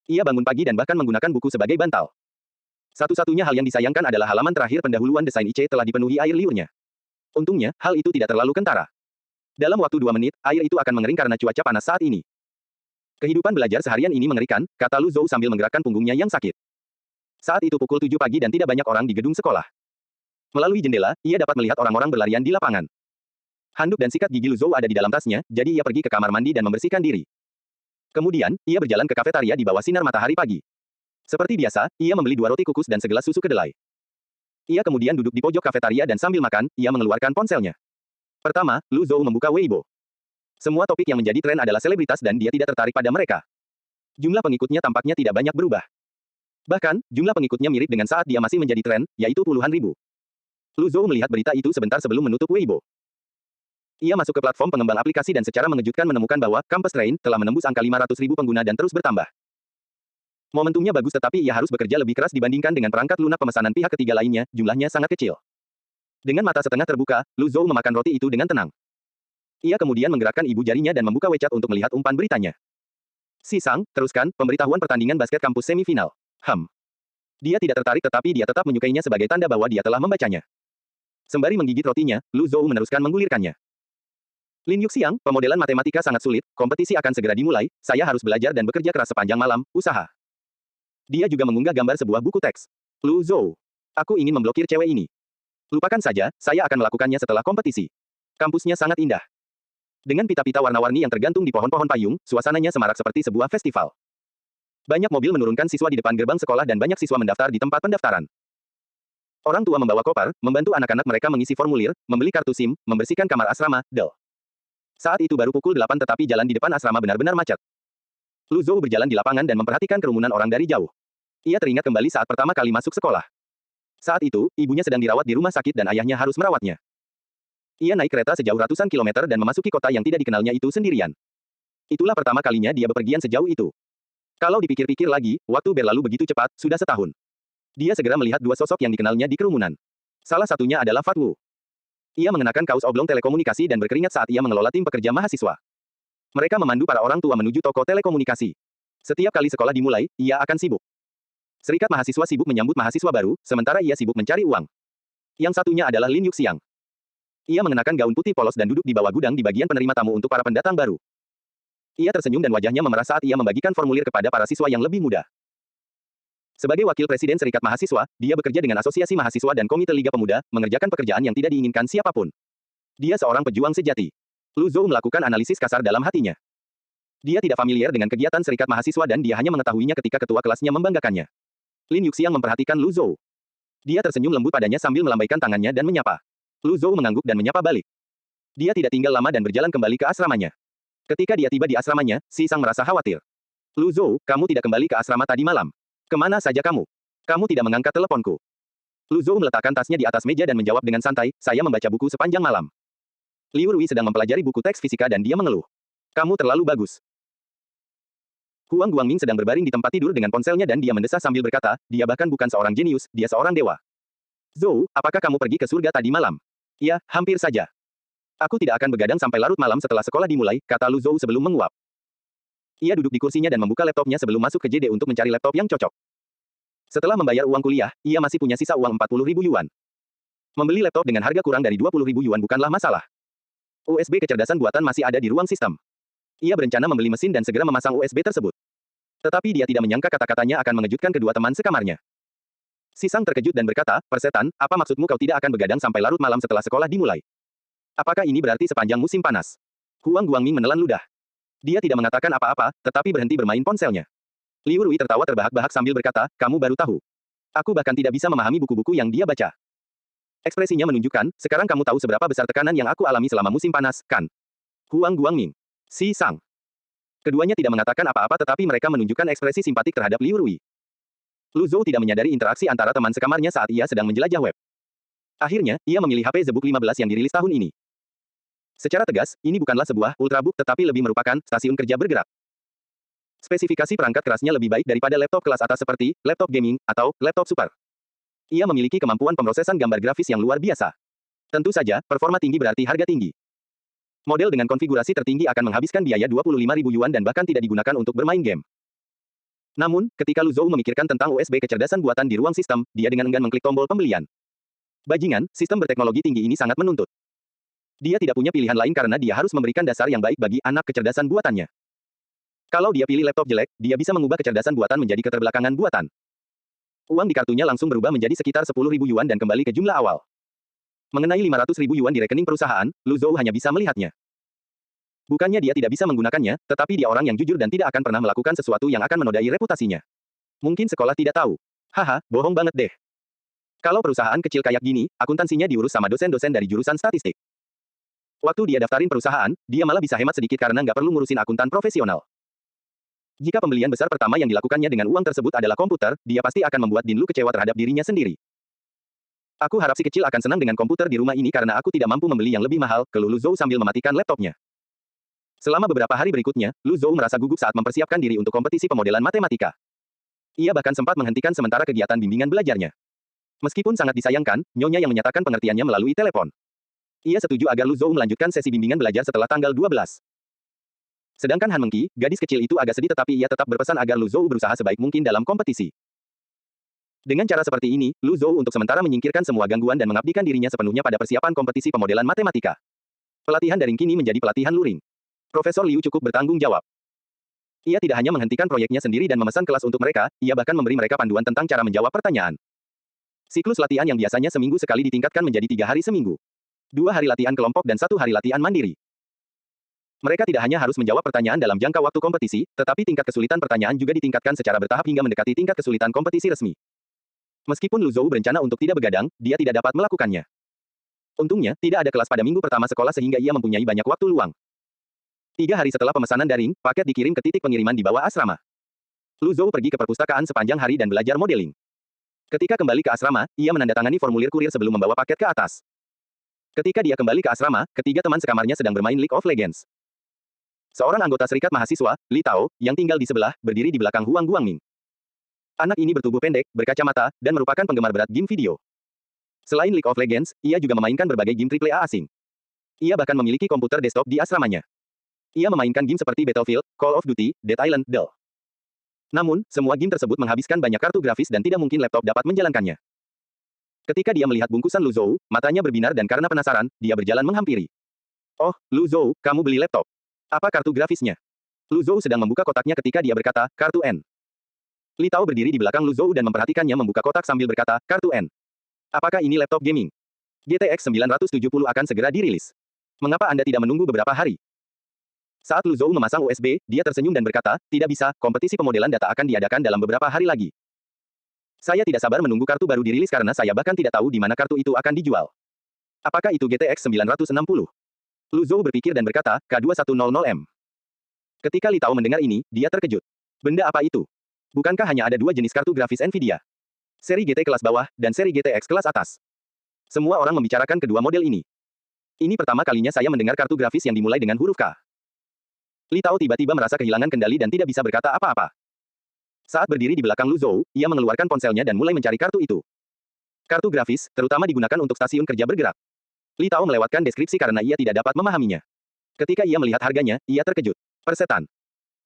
Ia bangun pagi dan bahkan menggunakan buku sebagai bantal. Satu-satunya hal yang disayangkan adalah halaman terakhir pendahuluan desain IC telah dipenuhi air liurnya. Untungnya, hal itu tidak terlalu kentara. Dalam waktu 2 menit, air itu akan mengering karena cuaca panas saat ini. Kehidupan belajar seharian ini mengerikan, kata Lu Zhou sambil menggerakkan punggungnya yang sakit. Saat itu pukul 7 pagi dan tidak banyak orang di gedung sekolah. Melalui jendela, ia dapat melihat orang-orang berlarian di lapangan. Handuk dan sikat gigi Lu Zhou ada di dalam tasnya, jadi ia pergi ke kamar mandi dan membersihkan diri. Kemudian, ia berjalan ke kafetaria di bawah sinar matahari pagi. Seperti biasa, ia membeli 2 roti kukus dan segelas susu kedelai. Ia kemudian duduk di pojok kafetaria dan sambil makan, ia mengeluarkan ponselnya. Pertama, Lu Zhou membuka Weibo. Semua topik yang menjadi tren adalah selebritas dan dia tidak tertarik pada mereka. Jumlah pengikutnya tampaknya tidak banyak berubah. Bahkan, jumlah pengikutnya mirip dengan saat dia masih menjadi tren, yaitu puluhan ribu. Lu Zhou melihat berita itu sebentar sebelum menutup Weibo. Ia masuk ke platform pengembang aplikasi dan secara mengejutkan menemukan bahwa Campus Train telah menembus angka 500.000 pengguna dan terus bertambah. Momentumnya bagus tetapi ia harus bekerja lebih keras dibandingkan dengan perangkat lunak pemesanan pihak ketiga lainnya, jumlahnya sangat kecil. Dengan mata setengah terbuka, Lu Zhou memakan roti itu dengan tenang. Ia kemudian menggerakkan ibu jarinya dan membuka WeChat untuk melihat umpan beritanya. Si Sang, teruskan, pemberitahuan pertandingan basket kampus semifinal. Dia tidak tertarik tetapi dia tetap menyukainya sebagai tanda bahwa dia telah membacanya. Sembari menggigit rotinya, Lu Zhou meneruskan menggulirkannya. Lin Yuxiang, pemodelan matematika sangat sulit, kompetisi akan segera dimulai, saya harus belajar dan bekerja keras sepanjang malam, usaha. Dia juga mengunggah gambar sebuah buku teks. Lu Zhou. Aku ingin memblokir cewek ini. Lupakan saja, saya akan melakukannya setelah kompetisi. Kampusnya sangat indah. Dengan pita-pita warna-warni yang tergantung di pohon-pohon payung, suasananya semarak seperti sebuah festival. Banyak mobil menurunkan siswa di depan gerbang sekolah dan banyak siswa mendaftar di tempat pendaftaran. Orang tua membawa koper, membantu anak-anak mereka mengisi formulir, membeli kartu SIM, membersihkan kamar asrama, Saat itu baru pukul 8 tetapi jalan di depan asrama benar-benar macet. Lu Zhou berjalan di lapangan dan memperhatikan kerumunan orang dari jauh. Ia teringat kembali saat pertama kali masuk sekolah. Saat itu, ibunya sedang dirawat di rumah sakit dan ayahnya harus merawatnya. Ia naik kereta sejauh ratusan kilometer dan memasuki kota yang tidak dikenalnya itu sendirian. Itulah pertama kalinya dia bepergian sejauh itu. Kalau dipikir-pikir lagi, waktu berlalu begitu cepat, sudah setahun. Dia segera melihat 2 sosok yang dikenalnya di kerumunan. Salah satunya adalah Fat Wu. Ia mengenakan kaos oblong telekomunikasi dan berkeringat saat ia mengelola tim pekerja mahasiswa. Mereka memandu para orang tua menuju toko telekomunikasi. Setiap kali sekolah dimulai, ia akan sibuk. Serikat mahasiswa sibuk menyambut mahasiswa baru, sementara ia sibuk mencari uang. Yang satunya adalah Lin Yuxiang. Ia mengenakan gaun putih polos dan duduk di bawah gudang di bagian penerima tamu untuk para pendatang baru. Ia tersenyum dan wajahnya memerah saat ia membagikan formulir kepada para siswa yang lebih muda. Sebagai wakil presiden Serikat Mahasiswa, dia bekerja dengan Asosiasi Mahasiswa dan Komite Liga Pemuda, mengerjakan pekerjaan yang tidak diinginkan siapapun. Dia seorang pejuang sejati. Lu Zhou melakukan analisis kasar dalam hatinya. Dia tidak familiar dengan kegiatan Serikat Mahasiswa dan dia hanya mengetahuinya ketika ketua kelasnya membanggakannya. Lin Yuxiang memperhatikan Lu Zhou. Dia tersenyum lembut padanya sambil melambaikan tangannya dan menyapa. Lu Zhou mengangguk dan menyapa balik. Dia tidak tinggal lama dan berjalan kembali ke asramanya. Ketika dia tiba di asramanya, Si Sang merasa khawatir. Lu Zhou, kamu tidak kembali ke asrama tadi malam. Kemana saja kamu? Kamu tidak mengangkat teleponku. Lu Zhou meletakkan tasnya di atas meja dan menjawab dengan santai, saya membaca buku sepanjang malam. Liu Rui sedang mempelajari buku teks fisika dan dia mengeluh. Kamu terlalu bagus. Huang Guangming sedang berbaring di tempat tidur dengan ponselnya dan dia mendesah sambil berkata, dia bahkan bukan seorang jenius, dia seorang dewa. Zhou, apakah kamu pergi ke surga tadi malam? Ya, hampir saja. Aku tidak akan begadang sampai larut malam setelah sekolah dimulai, kata Lu Zhou sebelum menguap. Ia duduk di kursinya dan membuka laptopnya sebelum masuk ke JD untuk mencari laptop yang cocok. Setelah membayar uang kuliah, ia masih punya sisa uang 40.000 yuan. Membeli laptop dengan harga kurang dari 20.000 yuan bukanlah masalah. USB kecerdasan buatan masih ada di ruang sistem. Ia berencana membeli mesin dan segera memasang USB tersebut. Tetapi dia tidak menyangka kata-katanya akan mengejutkan kedua teman sekamarnya. Si Sang terkejut dan berkata, "Persetan, apa maksudmu kau tidak akan begadang sampai larut malam setelah sekolah dimulai? Apakah ini berarti sepanjang musim panas?" Huang Guangming menelan ludah. Dia tidak mengatakan apa-apa, tetapi berhenti bermain ponselnya. Liu Rui tertawa terbahak-bahak sambil berkata, "Kamu baru tahu. Aku bahkan tidak bisa memahami buku-buku yang dia baca." Ekspresinya menunjukkan, "Sekarang kamu tahu seberapa besar tekanan yang aku alami selama musim panas, kan?" Huang Guangming. Si Sang. Keduanya tidak mengatakan apa-apa tetapi mereka menunjukkan ekspresi simpatik terhadap Liu Rui. Lu Zhou tidak menyadari interaksi antara teman sekamarnya saat ia sedang menjelajah web. Akhirnya, ia memilih HP ZBook 15 yang dirilis tahun ini. Secara tegas, ini bukanlah sebuah ultrabook tetapi lebih merupakan stasiun kerja bergerak. Spesifikasi perangkat kerasnya lebih baik daripada laptop kelas atas seperti laptop gaming atau laptop super. Ia memiliki kemampuan pemrosesan gambar grafis yang luar biasa. Tentu saja, performa tinggi berarti harga tinggi. Model dengan konfigurasi tertinggi akan menghabiskan biaya 25.000 yuan dan bahkan tidak digunakan untuk bermain game. Namun, ketika Lu Zhou memikirkan tentang USB kecerdasan buatan di ruang sistem, dia dengan enggan mengklik tombol pembelian. Bajingan, sistem berteknologi tinggi ini sangat menuntut. Dia tidak punya pilihan lain karena dia harus memberikan dasar yang baik bagi anak kecerdasan buatannya. Kalau dia pilih laptop jelek, dia bisa mengubah kecerdasan buatan menjadi keterbelakangan buatan. Uang di kartunya langsung berubah menjadi sekitar 10.000 yuan dan kembali ke jumlah awal. Mengenai 500.000 yuan di rekening perusahaan, Lu Zhou hanya bisa melihatnya. Bukannya dia tidak bisa menggunakannya, tetapi dia orang yang jujur dan tidak akan pernah melakukan sesuatu yang akan menodai reputasinya. Mungkin sekolah tidak tahu. Haha, bohong banget deh. Kalau perusahaan kecil kayak gini, akuntansinya diurus sama dosen-dosen dari jurusan statistik. Waktu dia daftarin perusahaan, dia malah bisa hemat sedikit karena nggak perlu ngurusin akuntan profesional. Jika pembelian besar pertama yang dilakukannya dengan uang tersebut adalah komputer, dia pasti akan membuat Din Lu kecewa terhadap dirinya sendiri. Aku harap si kecil akan senang dengan komputer di rumah ini karena aku tidak mampu membeli yang lebih mahal, keluh Lu Zhou sambil mematikan laptopnya. Selama beberapa hari berikutnya, Lu Zhou merasa gugup saat mempersiapkan diri untuk kompetisi pemodelan matematika. Ia bahkan sempat menghentikan sementara kegiatan bimbingan belajarnya. Meskipun sangat disayangkan, nyonya yang menyatakan pengertiannya melalui telepon. Ia setuju agar Lu Zhou melanjutkan sesi bimbingan belajar setelah tanggal 12. Sedangkan Han Mengqi, gadis kecil itu agak sedih tetapi ia tetap berpesan agar Lu Zhou berusaha sebaik mungkin dalam kompetisi. Dengan cara seperti ini, Lu Zhou untuk sementara menyingkirkan semua gangguan dan mengabdikan dirinya sepenuhnya pada persiapan kompetisi pemodelan matematika. Pelatihan daring kini menjadi pelatihan luring. Profesor Liu cukup bertanggung jawab. Ia tidak hanya menghentikan proyeknya sendiri dan memesan kelas untuk mereka, ia bahkan memberi mereka panduan tentang cara menjawab pertanyaan. Siklus latihan yang biasanya seminggu sekali ditingkatkan menjadi 3 hari seminggu. 2 hari latihan kelompok dan 1 hari latihan mandiri. Mereka tidak hanya harus menjawab pertanyaan dalam jangka waktu kompetisi, tetapi tingkat kesulitan pertanyaan juga ditingkatkan secara bertahap hingga mendekati tingkat kesulitan kompetisi resmi. Meskipun Lu Zhou berencana untuk tidak begadang, dia tidak dapat melakukannya. Untungnya, tidak ada kelas pada minggu pertama sekolah sehingga ia mempunyai banyak waktu luang. 3 hari setelah pemesanan daring, paket dikirim ke titik pengiriman di bawah asrama. Lu Zhou pergi ke perpustakaan sepanjang hari dan belajar modeling. Ketika kembali ke asrama, ia menandatangani formulir kurir sebelum membawa paket ke atas. Ketika dia kembali ke asrama, ketiga teman sekamarnya sedang bermain League of Legends. Seorang anggota serikat mahasiswa, Li Tao, yang tinggal di sebelah, berdiri di belakang Huang Guangming. Anak ini bertubuh pendek, berkacamata, dan merupakan penggemar berat game video. Selain League of Legends, ia juga memainkan berbagai game AAA asing. Ia bahkan memiliki komputer desktop di asramanya. Ia memainkan game seperti Battlefield, Call of Duty, Dead Island, Dell. Namun, semua game tersebut menghabiskan banyak kartu grafis dan tidak mungkin laptop dapat menjalankannya. Ketika dia melihat bungkusan Lu Zhou, matanya berbinar dan karena penasaran, dia berjalan menghampiri. "Oh, Lu Zhou, kamu beli laptop. Apa kartu grafisnya?" Lu Zhou sedang membuka kotaknya ketika dia berkata, "Kartu N." Li Tao berdiri di belakang Lu Zhou dan memperhatikannya membuka kotak sambil berkata, "Kartu N. Apakah ini laptop gaming? GTX 970 akan segera dirilis. Mengapa Anda tidak menunggu beberapa hari?" Saat Lu Zhou memasang USB, dia tersenyum dan berkata, "Tidak bisa, kompetisi pemodelan data akan diadakan dalam beberapa hari lagi. Saya tidak sabar menunggu kartu baru dirilis karena saya bahkan tidak tahu di mana kartu itu akan dijual. Apakah itu GTX 960? Lu Zhou berpikir dan berkata, K2100M. Ketika Li Tao mendengar ini, dia terkejut. Benda apa itu? Bukankah hanya ada 2 jenis kartu grafis Nvidia? Seri GT kelas bawah, dan seri GTX kelas atas. Semua orang membicarakan kedua model ini. Ini pertama kalinya saya mendengar kartu grafis yang dimulai dengan huruf K. Li Tao tiba-tiba merasa kehilangan kendali dan tidak bisa berkata apa-apa. Saat berdiri di belakang Lu Zhou, ia mengeluarkan ponselnya dan mulai mencari kartu itu. Kartu grafis, terutama digunakan untuk stasiun kerja bergerak. Li Tao melewatkan deskripsi karena ia tidak dapat memahaminya. Ketika ia melihat harganya, ia terkejut. Persetan.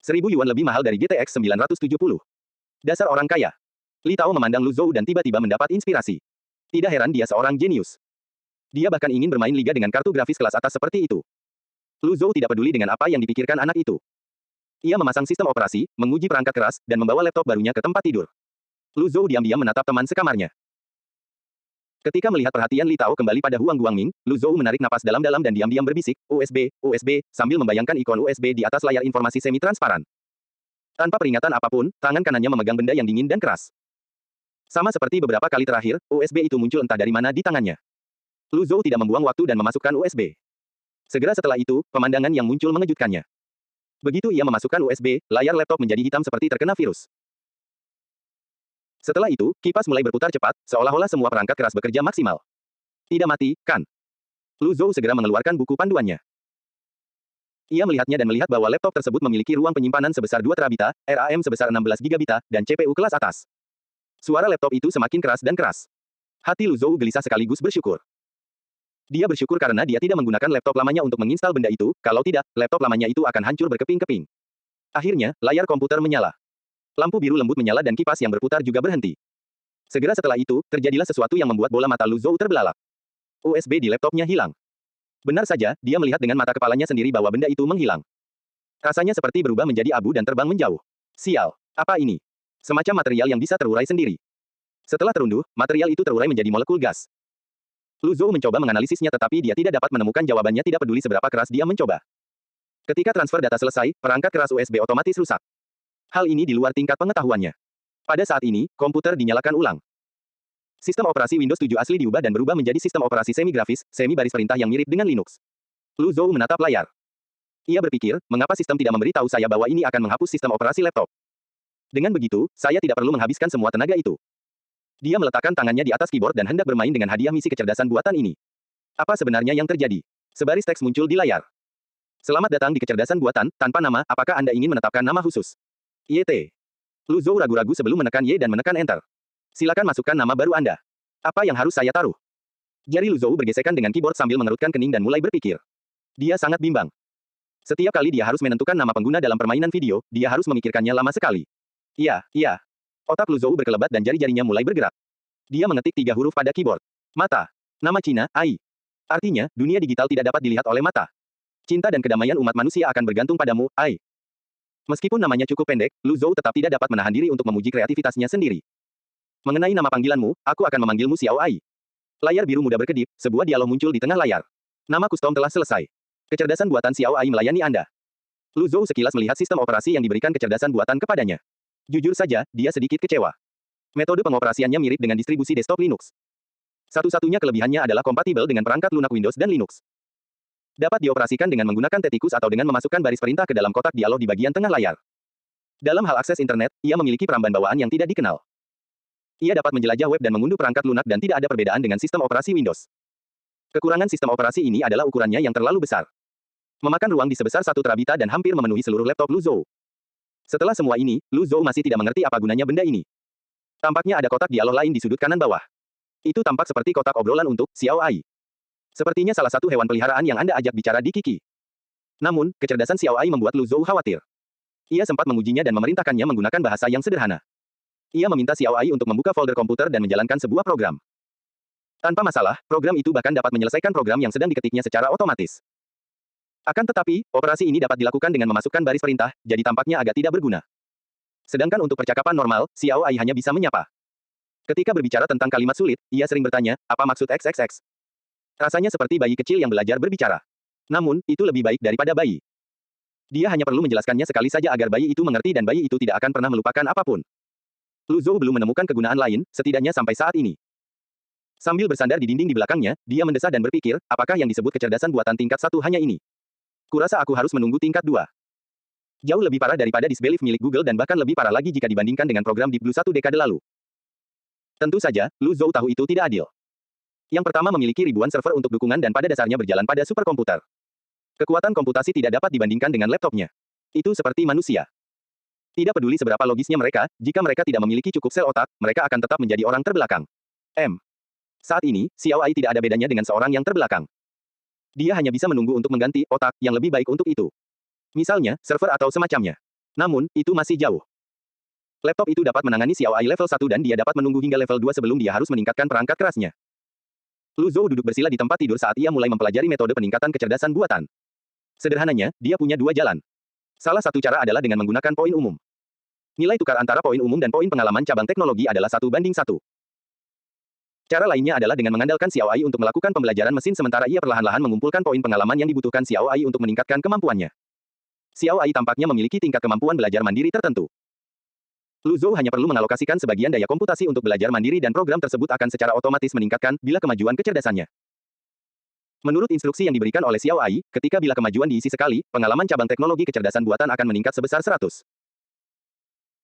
1.000 yuan lebih mahal dari GTX 970. Dasar orang kaya. Li Tao memandang Lu Zhou dan tiba-tiba mendapat inspirasi. Tidak heran dia seorang jenius. Dia bahkan ingin bermain liga dengan kartu grafis kelas atas seperti itu. Lu Zhou tidak peduli dengan apa yang dipikirkan anak itu. Ia memasang sistem operasi, menguji perangkat keras, dan membawa laptop barunya ke tempat tidur. Lu Zhou diam-diam menatap teman sekamarnya. Ketika melihat perhatian Li Tao kembali pada Huang Guangming, Lu Zhou menarik napas dalam-dalam dan diam-diam berbisik, USB, USB, sambil membayangkan ikon USB di atas layar informasi semi-transparan. Tanpa peringatan apapun, tangan kanannya memegang benda yang dingin dan keras. Sama seperti beberapa kali terakhir, USB itu muncul entah dari mana di tangannya. Lu Zhou tidak membuang waktu dan memasukkan USB. Segera setelah itu, pemandangan yang muncul mengejutkannya. Begitu ia memasukkan USB, layar laptop menjadi hitam seperti terkena virus. Setelah itu, kipas mulai berputar cepat, seolah-olah semua perangkat keras bekerja maksimal. Tidak mati, kan? Lu Zhou segera mengeluarkan buku panduannya. Ia melihatnya dan melihat bahwa laptop tersebut memiliki ruang penyimpanan sebesar 2 terabita, RAM sebesar 16 gigabita, dan CPU kelas atas. Suara laptop itu semakin keras dan keras. Hati Lu Zhou gelisah sekaligus bersyukur. Dia bersyukur karena dia tidak menggunakan laptop lamanya untuk menginstal benda itu, kalau tidak, laptop lamanya itu akan hancur berkeping-keping. Akhirnya, layar komputer menyala. Lampu biru lembut menyala dan kipas yang berputar juga berhenti. Segera setelah itu, terjadilah sesuatu yang membuat bola mata Lu Zhou terbelalak. USB di laptopnya hilang. Benar saja, dia melihat dengan mata kepalanya sendiri bahwa benda itu menghilang. Rasanya seperti berubah menjadi abu dan terbang menjauh. Sial, apa ini? Semacam material yang bisa terurai sendiri. Setelah terunduh, material itu terurai menjadi molekul gas. Lu Zhou mencoba menganalisisnya tetapi dia tidak dapat menemukan jawabannya tidak peduli seberapa keras dia mencoba. Ketika transfer data selesai, perangkat keras USB otomatis rusak. Hal ini di luar tingkat pengetahuannya. Pada saat ini, komputer dinyalakan ulang. Sistem operasi Windows 7 asli diubah dan berubah menjadi sistem operasi semi-grafis, semi-baris perintah yang mirip dengan Linux. Lu Zhou menatap layar. Ia berpikir, mengapa sistem tidak memberitahu saya bahwa ini akan menghapus sistem operasi laptop? Dengan begitu, saya tidak perlu menghabiskan semua tenaga itu. Dia meletakkan tangannya di atas keyboard dan hendak bermain dengan hadiah misi kecerdasan buatan ini. Apa sebenarnya yang terjadi? Sebaris teks muncul di layar. Selamat datang di kecerdasan buatan, tanpa nama, apakah Anda ingin menetapkan nama khusus? YT. Lu Zhou ragu-ragu sebelum menekan Y dan menekan Enter. Silakan masukkan nama baru Anda. Apa yang harus saya taruh? Jari Lu Zhou bergesekan dengan keyboard sambil mengerutkan kening dan mulai berpikir. Dia sangat bimbang. Setiap kali dia harus menentukan nama pengguna dalam permainan video, dia harus memikirkannya lama sekali. Iya. Otak Lu Zhou berkelebat dan jari-jarinya mulai bergerak. Dia mengetik 3 huruf pada keyboard. Mata. Nama Cina, AI. Artinya, dunia digital tidak dapat dilihat oleh mata. Cinta dan kedamaian umat manusia akan bergantung padamu, AI. Meskipun namanya cukup pendek, Lu Zhou tetap tidak dapat menahan diri untuk memuji kreativitasnya sendiri. Mengenai nama panggilanmu, aku akan memanggilmu Xiao Ai. Layar biru muda berkedip, sebuah dialog muncul di tengah layar. Nama kustom telah selesai. Kecerdasan buatan Xiao Ai melayani Anda. Lu Zhou sekilas melihat sistem operasi yang diberikan kecerdasan buatan kepadanya. Jujur saja, dia sedikit kecewa. Metode pengoperasiannya mirip dengan distribusi desktop Linux. Satu-satunya kelebihannya adalah kompatibel dengan perangkat lunak Windows dan Linux. Dapat dioperasikan dengan menggunakan T-tikus atau dengan memasukkan baris perintah ke dalam kotak dialog di bagian tengah layar. Dalam hal akses internet, ia memiliki peramban bawaan yang tidak dikenal. Ia dapat menjelajah web dan mengunduh perangkat lunak dan tidak ada perbedaan dengan sistem operasi Windows. Kekurangan sistem operasi ini adalah ukurannya yang terlalu besar. Memakan ruang di sebesar 1 terabita dan hampir memenuhi seluruh laptop Lu Zhou. Setelah semua ini, Lu Zhou masih tidak mengerti apa gunanya benda ini. Tampaknya ada kotak dialog lain di sudut kanan bawah. Itu tampak seperti kotak obrolan untuk Xiao Ai. Sepertinya salah satu hewan peliharaan yang Anda ajak bicara di Kiki. Namun, kecerdasan Xiao Ai membuat Lu Zhou khawatir. Ia sempat mengujinya dan memerintahkannya menggunakan bahasa yang sederhana. Ia meminta Xiao Ai untuk membuka folder komputer dan menjalankan sebuah program. Tanpa masalah, program itu bahkan dapat menyelesaikan program yang sedang diketiknya secara otomatis. Akan tetapi, operasi ini dapat dilakukan dengan memasukkan baris perintah, jadi tampaknya agak tidak berguna. Sedangkan untuk percakapan normal, Xiao Ai hanya bisa menyapa. Ketika berbicara tentang kalimat sulit, ia sering bertanya, apa maksud XXX? Rasanya seperti bayi kecil yang belajar berbicara. Namun, itu lebih baik daripada bayi. Dia hanya perlu menjelaskannya sekali saja agar bayi itu mengerti dan bayi itu tidak akan pernah melupakan apapun. Lu Zhou belum menemukan kegunaan lain, setidaknya sampai saat ini. Sambil bersandar di dinding di belakangnya, dia mendesah dan berpikir, apakah yang disebut kecerdasan buatan tingkat 1 hanya ini? Kurasa aku harus menunggu tingkat 2. Jauh lebih parah daripada Disbelief milik Google dan bahkan lebih parah lagi jika dibandingkan dengan program Deep Blue 1 dekade lalu. Tentu saja, Lu Zhou tahu itu tidak adil. Yang pertama memiliki ribuan server untuk dukungan dan pada dasarnya berjalan pada superkomputer. Kekuatan komputasi tidak dapat dibandingkan dengan laptopnya. Itu seperti manusia. Tidak peduli seberapa logisnya mereka, jika mereka tidak memiliki cukup sel otak, mereka akan tetap menjadi orang terbelakang. Saat ini, Xiao Ai tidak ada bedanya dengan seorang yang terbelakang. Dia hanya bisa menunggu untuk mengganti otak yang lebih baik untuk itu. Misalnya, server atau semacamnya. Namun, itu masih jauh. Laptop itu dapat menangani Xiao Ai level 1 dan dia dapat menunggu hingga level 2 sebelum dia harus meningkatkan perangkat kerasnya. Lu Zhou duduk bersila di tempat tidur saat ia mulai mempelajari metode peningkatan kecerdasan buatan. Sederhananya, dia punya dua jalan. Salah satu cara adalah dengan menggunakan poin umum. Nilai tukar antara poin umum dan poin pengalaman cabang teknologi adalah 1:1. Cara lainnya adalah dengan mengandalkan Xiao Ai untuk melakukan pembelajaran mesin sementara ia perlahan-lahan mengumpulkan poin pengalaman yang dibutuhkan Xiao Ai untuk meningkatkan kemampuannya. Xiao Ai tampaknya memiliki tingkat kemampuan belajar mandiri tertentu. Lu Zhou hanya perlu mengalokasikan sebagian daya komputasi untuk belajar mandiri dan program tersebut akan secara otomatis meningkatkan bila kemajuan kecerdasannya. Menurut instruksi yang diberikan oleh Xiao Ai, ketika bila kemajuan diisi sekali, pengalaman cabang teknologi kecerdasan buatan akan meningkat sebesar 100.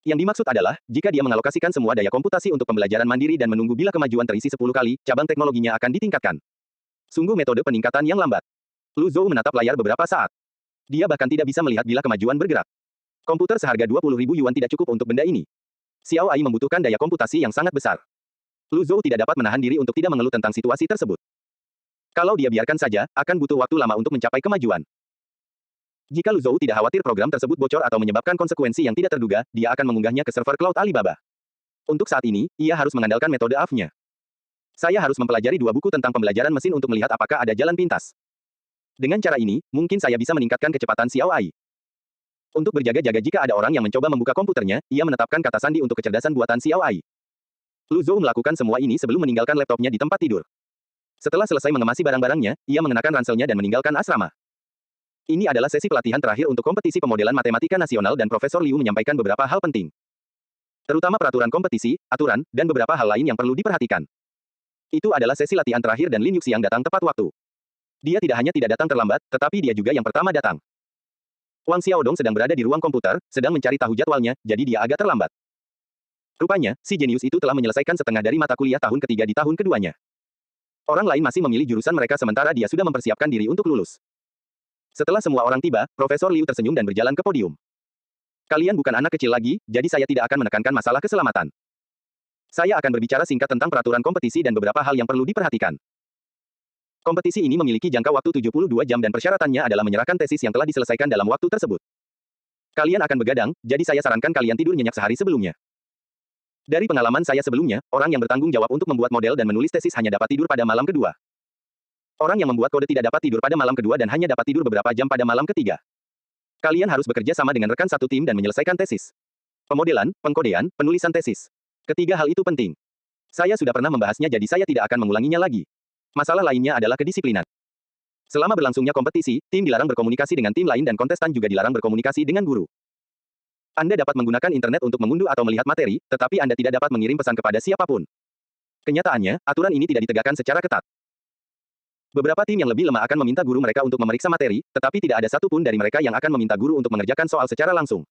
Yang dimaksud adalah, jika dia mengalokasikan semua daya komputasi untuk pembelajaran mandiri dan menunggu bila kemajuan terisi 10 kali, cabang teknologinya akan ditingkatkan. Sungguh metode peningkatan yang lambat. Lu Zhou menatap layar beberapa saat. Dia bahkan tidak bisa melihat bila kemajuan bergerak. Komputer seharga 20.000 yuan tidak cukup untuk benda ini. Xiao Ai membutuhkan daya komputasi yang sangat besar. Lu Zhou tidak dapat menahan diri untuk tidak mengeluh tentang situasi tersebut. Kalau dia biarkan saja, akan butuh waktu lama untuk mencapai kemajuan. Jika Lu Zhou tidak khawatir program tersebut bocor atau menyebabkan konsekuensi yang tidak terduga, dia akan mengunggahnya ke server cloud Alibaba. Untuk saat ini, ia harus mengandalkan metode AF-nya. Saya harus mempelajari 2 buku tentang pembelajaran mesin untuk melihat apakah ada jalan pintas. Dengan cara ini, mungkin saya bisa meningkatkan kecepatan Xiao Ai. Untuk berjaga-jaga jika ada orang yang mencoba membuka komputernya, ia menetapkan kata sandi untuk kecerdasan buatan Xiao Ai. Lu Zhou melakukan semua ini sebelum meninggalkan laptopnya di tempat tidur. Setelah selesai mengemasi barang-barangnya, ia mengenakan ranselnya dan meninggalkan asrama. Ini adalah sesi pelatihan terakhir untuk kompetisi pemodelan matematika nasional dan Profesor Liu menyampaikan beberapa hal penting. Terutama peraturan kompetisi, aturan, dan beberapa hal lain yang perlu diperhatikan. Itu adalah sesi latihan terakhir dan Lin Yuxiang datang tepat waktu. Dia tidak hanya tidak datang terlambat, tetapi dia juga yang pertama datang. Wang Xiaodong sedang berada di ruang komputer, sedang mencari tahu jadwalnya, jadi dia agak terlambat. Rupanya, si jenius itu telah menyelesaikan setengah dari mata kuliah tahun ketiga di tahun keduanya. Orang lain masih memilih jurusan mereka sementara dia sudah mempersiapkan diri untuk lulus. Setelah semua orang tiba, Profesor Liu tersenyum dan berjalan ke podium. Kalian bukan anak kecil lagi, jadi saya tidak akan menekankan masalah keselamatan. Saya akan berbicara singkat tentang peraturan kompetisi dan beberapa hal yang perlu diperhatikan. Kompetisi ini memiliki jangka waktu 72 jam dan persyaratannya adalah menyerahkan tesis yang telah diselesaikan dalam waktu tersebut. Kalian akan begadang, jadi saya sarankan kalian tidur nyenyak sehari sebelumnya. Dari pengalaman saya sebelumnya, orang yang bertanggung jawab untuk membuat model dan menulis tesis hanya dapat tidur pada malam kedua. Orang yang membuat kode tidak dapat tidur pada malam kedua dan hanya dapat tidur beberapa jam pada malam ketiga. Kalian harus bekerja sama dengan rekan satu tim dan menyelesaikan tesis. Pemodelan, pengkodean, penulisan tesis. Ketiga hal itu penting. Saya sudah pernah membahasnya jadi saya tidak akan mengulanginya lagi. Masalah lainnya adalah kedisiplinan. Selama berlangsungnya kompetisi, tim dilarang berkomunikasi dengan tim lain dan kontestan juga dilarang berkomunikasi dengan guru. Anda dapat menggunakan internet untuk mengunduh atau melihat materi, tetapi Anda tidak dapat mengirim pesan kepada siapapun. Kenyataannya, aturan ini tidak ditegakkan secara ketat. Beberapa tim yang lebih lemah akan meminta guru mereka untuk memeriksa materi, tetapi tidak ada satupun dari mereka yang akan meminta guru untuk mengerjakan soal secara langsung.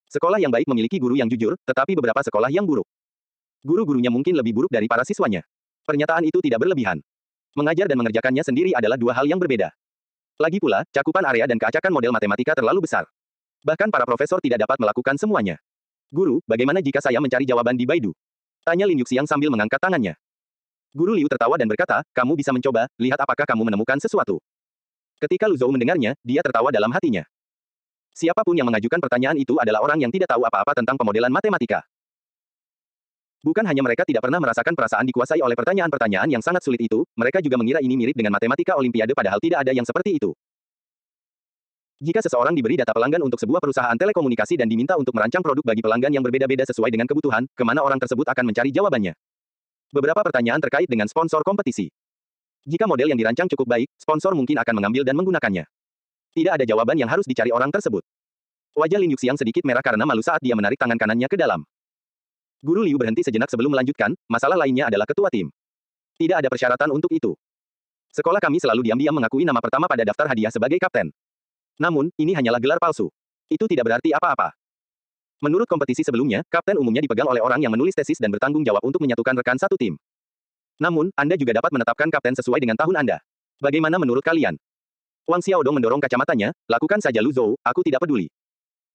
Sekolah yang baik memiliki guru yang jujur, tetapi beberapa sekolah yang buruk. Guru-gurunya mungkin lebih buruk dari para siswanya. Pernyataan itu tidak berlebihan. Mengajar dan mengerjakannya sendiri adalah dua hal yang berbeda. Lagi pula, cakupan area dan keacakan model matematika terlalu besar. Bahkan para profesor tidak dapat melakukan semuanya. Guru, bagaimana jika saya mencari jawaban di Baidu? Tanya Lin Yuxiang sambil mengangkat tangannya. Guru Liu tertawa dan berkata, kamu bisa mencoba, lihat apakah kamu menemukan sesuatu. Ketika Lu Zhou mendengarnya, dia tertawa dalam hatinya. Siapapun yang mengajukan pertanyaan itu adalah orang yang tidak tahu apa-apa tentang pemodelan matematika. Bukan hanya mereka tidak pernah merasakan perasaan dikuasai oleh pertanyaan-pertanyaan yang sangat sulit itu, mereka juga mengira ini mirip dengan matematika olimpiade padahal tidak ada yang seperti itu. Jika seseorang diberi data pelanggan untuk sebuah perusahaan telekomunikasi dan diminta untuk merancang produk bagi pelanggan yang berbeda-beda sesuai dengan kebutuhan, kemana orang tersebut akan mencari jawabannya? Beberapa pertanyaan terkait dengan sponsor kompetisi. Jika model yang dirancang cukup baik, sponsor mungkin akan mengambil dan menggunakannya. Tidak ada jawaban yang harus dicari orang tersebut. Wajah Lin Yuxiang sedikit merah karena malu saat dia menarik tangan kanannya ke dalam. Guru Liu berhenti sejenak sebelum melanjutkan, masalah lainnya adalah ketua tim. Tidak ada persyaratan untuk itu. Sekolah kami selalu diam-diam mengakui nama pertama pada daftar hadiah sebagai kapten. Namun, ini hanyalah gelar palsu. Itu tidak berarti apa-apa. Menurut kompetisi sebelumnya, kapten umumnya dipegang oleh orang yang menulis tesis dan bertanggung jawab untuk menyatukan rekan satu tim. Namun, Anda juga dapat menetapkan kapten sesuai dengan tahun Anda. Bagaimana menurut kalian? Wang Xiaodong mendorong kacamatanya, lakukan saja Lu Zhou, aku tidak peduli.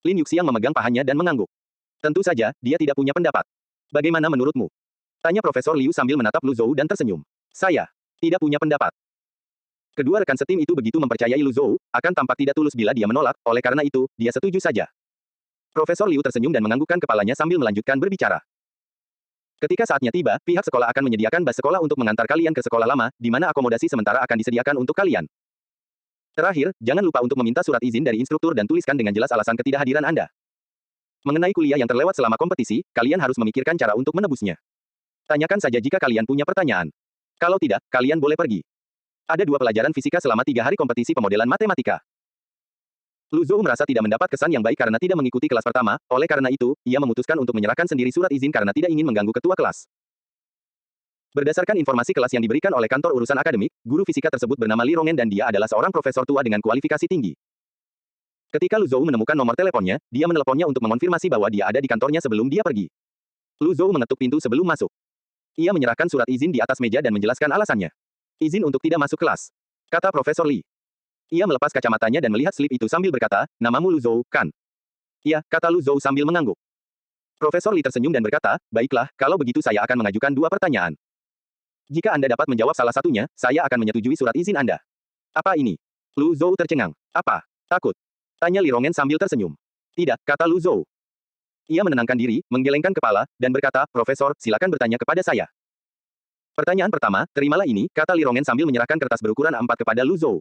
Lin Yuxiang memegang pahanya dan mengangguk. Tentu saja, dia tidak punya pendapat. Bagaimana menurutmu? Tanya Profesor Liu sambil menatap Lu Zhou dan tersenyum. Saya tidak punya pendapat. Kedua rekan setim itu begitu mempercayai Lu Zhou, akan tampak tidak tulus bila dia menolak, oleh karena itu, dia setuju saja. Profesor Liu tersenyum dan menganggukkan kepalanya sambil melanjutkan berbicara. Ketika saatnya tiba, pihak sekolah akan menyediakan bus sekolah untuk mengantar kalian ke sekolah lama, di mana akomodasi sementara akan disediakan untuk kalian. Terakhir, jangan lupa untuk meminta surat izin dari instruktur dan tuliskan dengan jelas alasan ketidakhadiran Anda. Mengenai kuliah yang terlewat selama kompetisi, kalian harus memikirkan cara untuk menebusnya. Tanyakan saja jika kalian punya pertanyaan. Kalau tidak, kalian boleh pergi. Ada 2 pelajaran fisika selama 3 hari kompetisi pemodelan matematika. Lu Zhou merasa tidak mendapat kesan yang baik karena tidak mengikuti kelas pertama, oleh karena itu, ia memutuskan untuk menyerahkan sendiri surat izin karena tidak ingin mengganggu ketua kelas. Berdasarkan informasi kelas yang diberikan oleh kantor urusan akademik, guru fisika tersebut bernama Li Rongen dan dia adalah seorang profesor tua dengan kualifikasi tinggi. Ketika Lu Zhou menemukan nomor teleponnya, dia meneleponnya untuk mengonfirmasi bahwa dia ada di kantornya sebelum dia pergi. Lu Zhou mengetuk pintu sebelum masuk. Ia menyerahkan surat izin di atas meja dan menjelaskan alasannya. Izin untuk tidak masuk kelas, kata Profesor Li. Ia melepas kacamatanya dan melihat slip itu sambil berkata, namamu Lu Zhou, kan? Iya, kata Lu Zhou sambil mengangguk. Profesor Li tersenyum dan berkata, baiklah, kalau begitu saya akan mengajukan 2 pertanyaan. Jika Anda dapat menjawab salah satunya, saya akan menyetujui surat izin Anda. Apa ini? Lu Zhou tercengang. Apa? Takut? Tanya Li Rongen sambil tersenyum. Tidak, kata Lu Zhou. Ia menenangkan diri, menggelengkan kepala, dan berkata, Profesor, silakan bertanya kepada saya. Pertanyaan pertama, terimalah ini, kata Li Rongen sambil menyerahkan kertas berukuran A4 kepada Lu Zhou.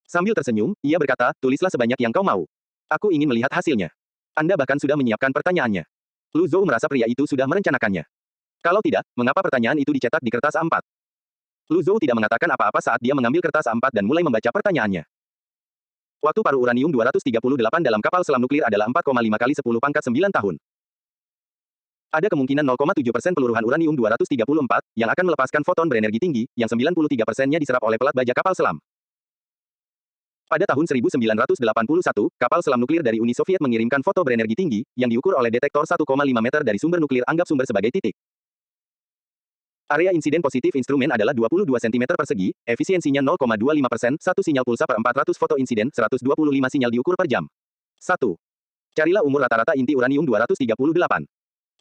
Sambil tersenyum, ia berkata, tulislah sebanyak yang kau mau. Aku ingin melihat hasilnya. Anda bahkan sudah menyiapkan pertanyaannya. Lu Zhou merasa pria itu sudah merencanakannya. Kalau tidak, mengapa pertanyaan itu dicetak di kertas A4? Lu Zhou tidak mengatakan apa-apa saat dia mengambil kertas A4 dan mulai membaca pertanyaannya. Waktu paru uranium 238 dalam kapal selam nuklir adalah 4,5 kali 10 pangkat 9 tahun. Ada kemungkinan 0,7% peluruhan uranium 234, yang akan melepaskan foton berenergi tinggi, yang 93%-nya diserap oleh pelat baja kapal selam. Pada tahun 1981, kapal selam nuklir dari Uni Soviet mengirimkan foto berenergi tinggi, yang diukur oleh detektor 1,5 meter dari sumber nuklir anggap sumber sebagai titik. Area insiden positif instrumen adalah 22 cm persegi, efisiensinya 0,25%, 1 sinyal pulsa per 400 foto insiden, 125 sinyal diukur per jam. 1. Carilah umur rata-rata inti uranium 238.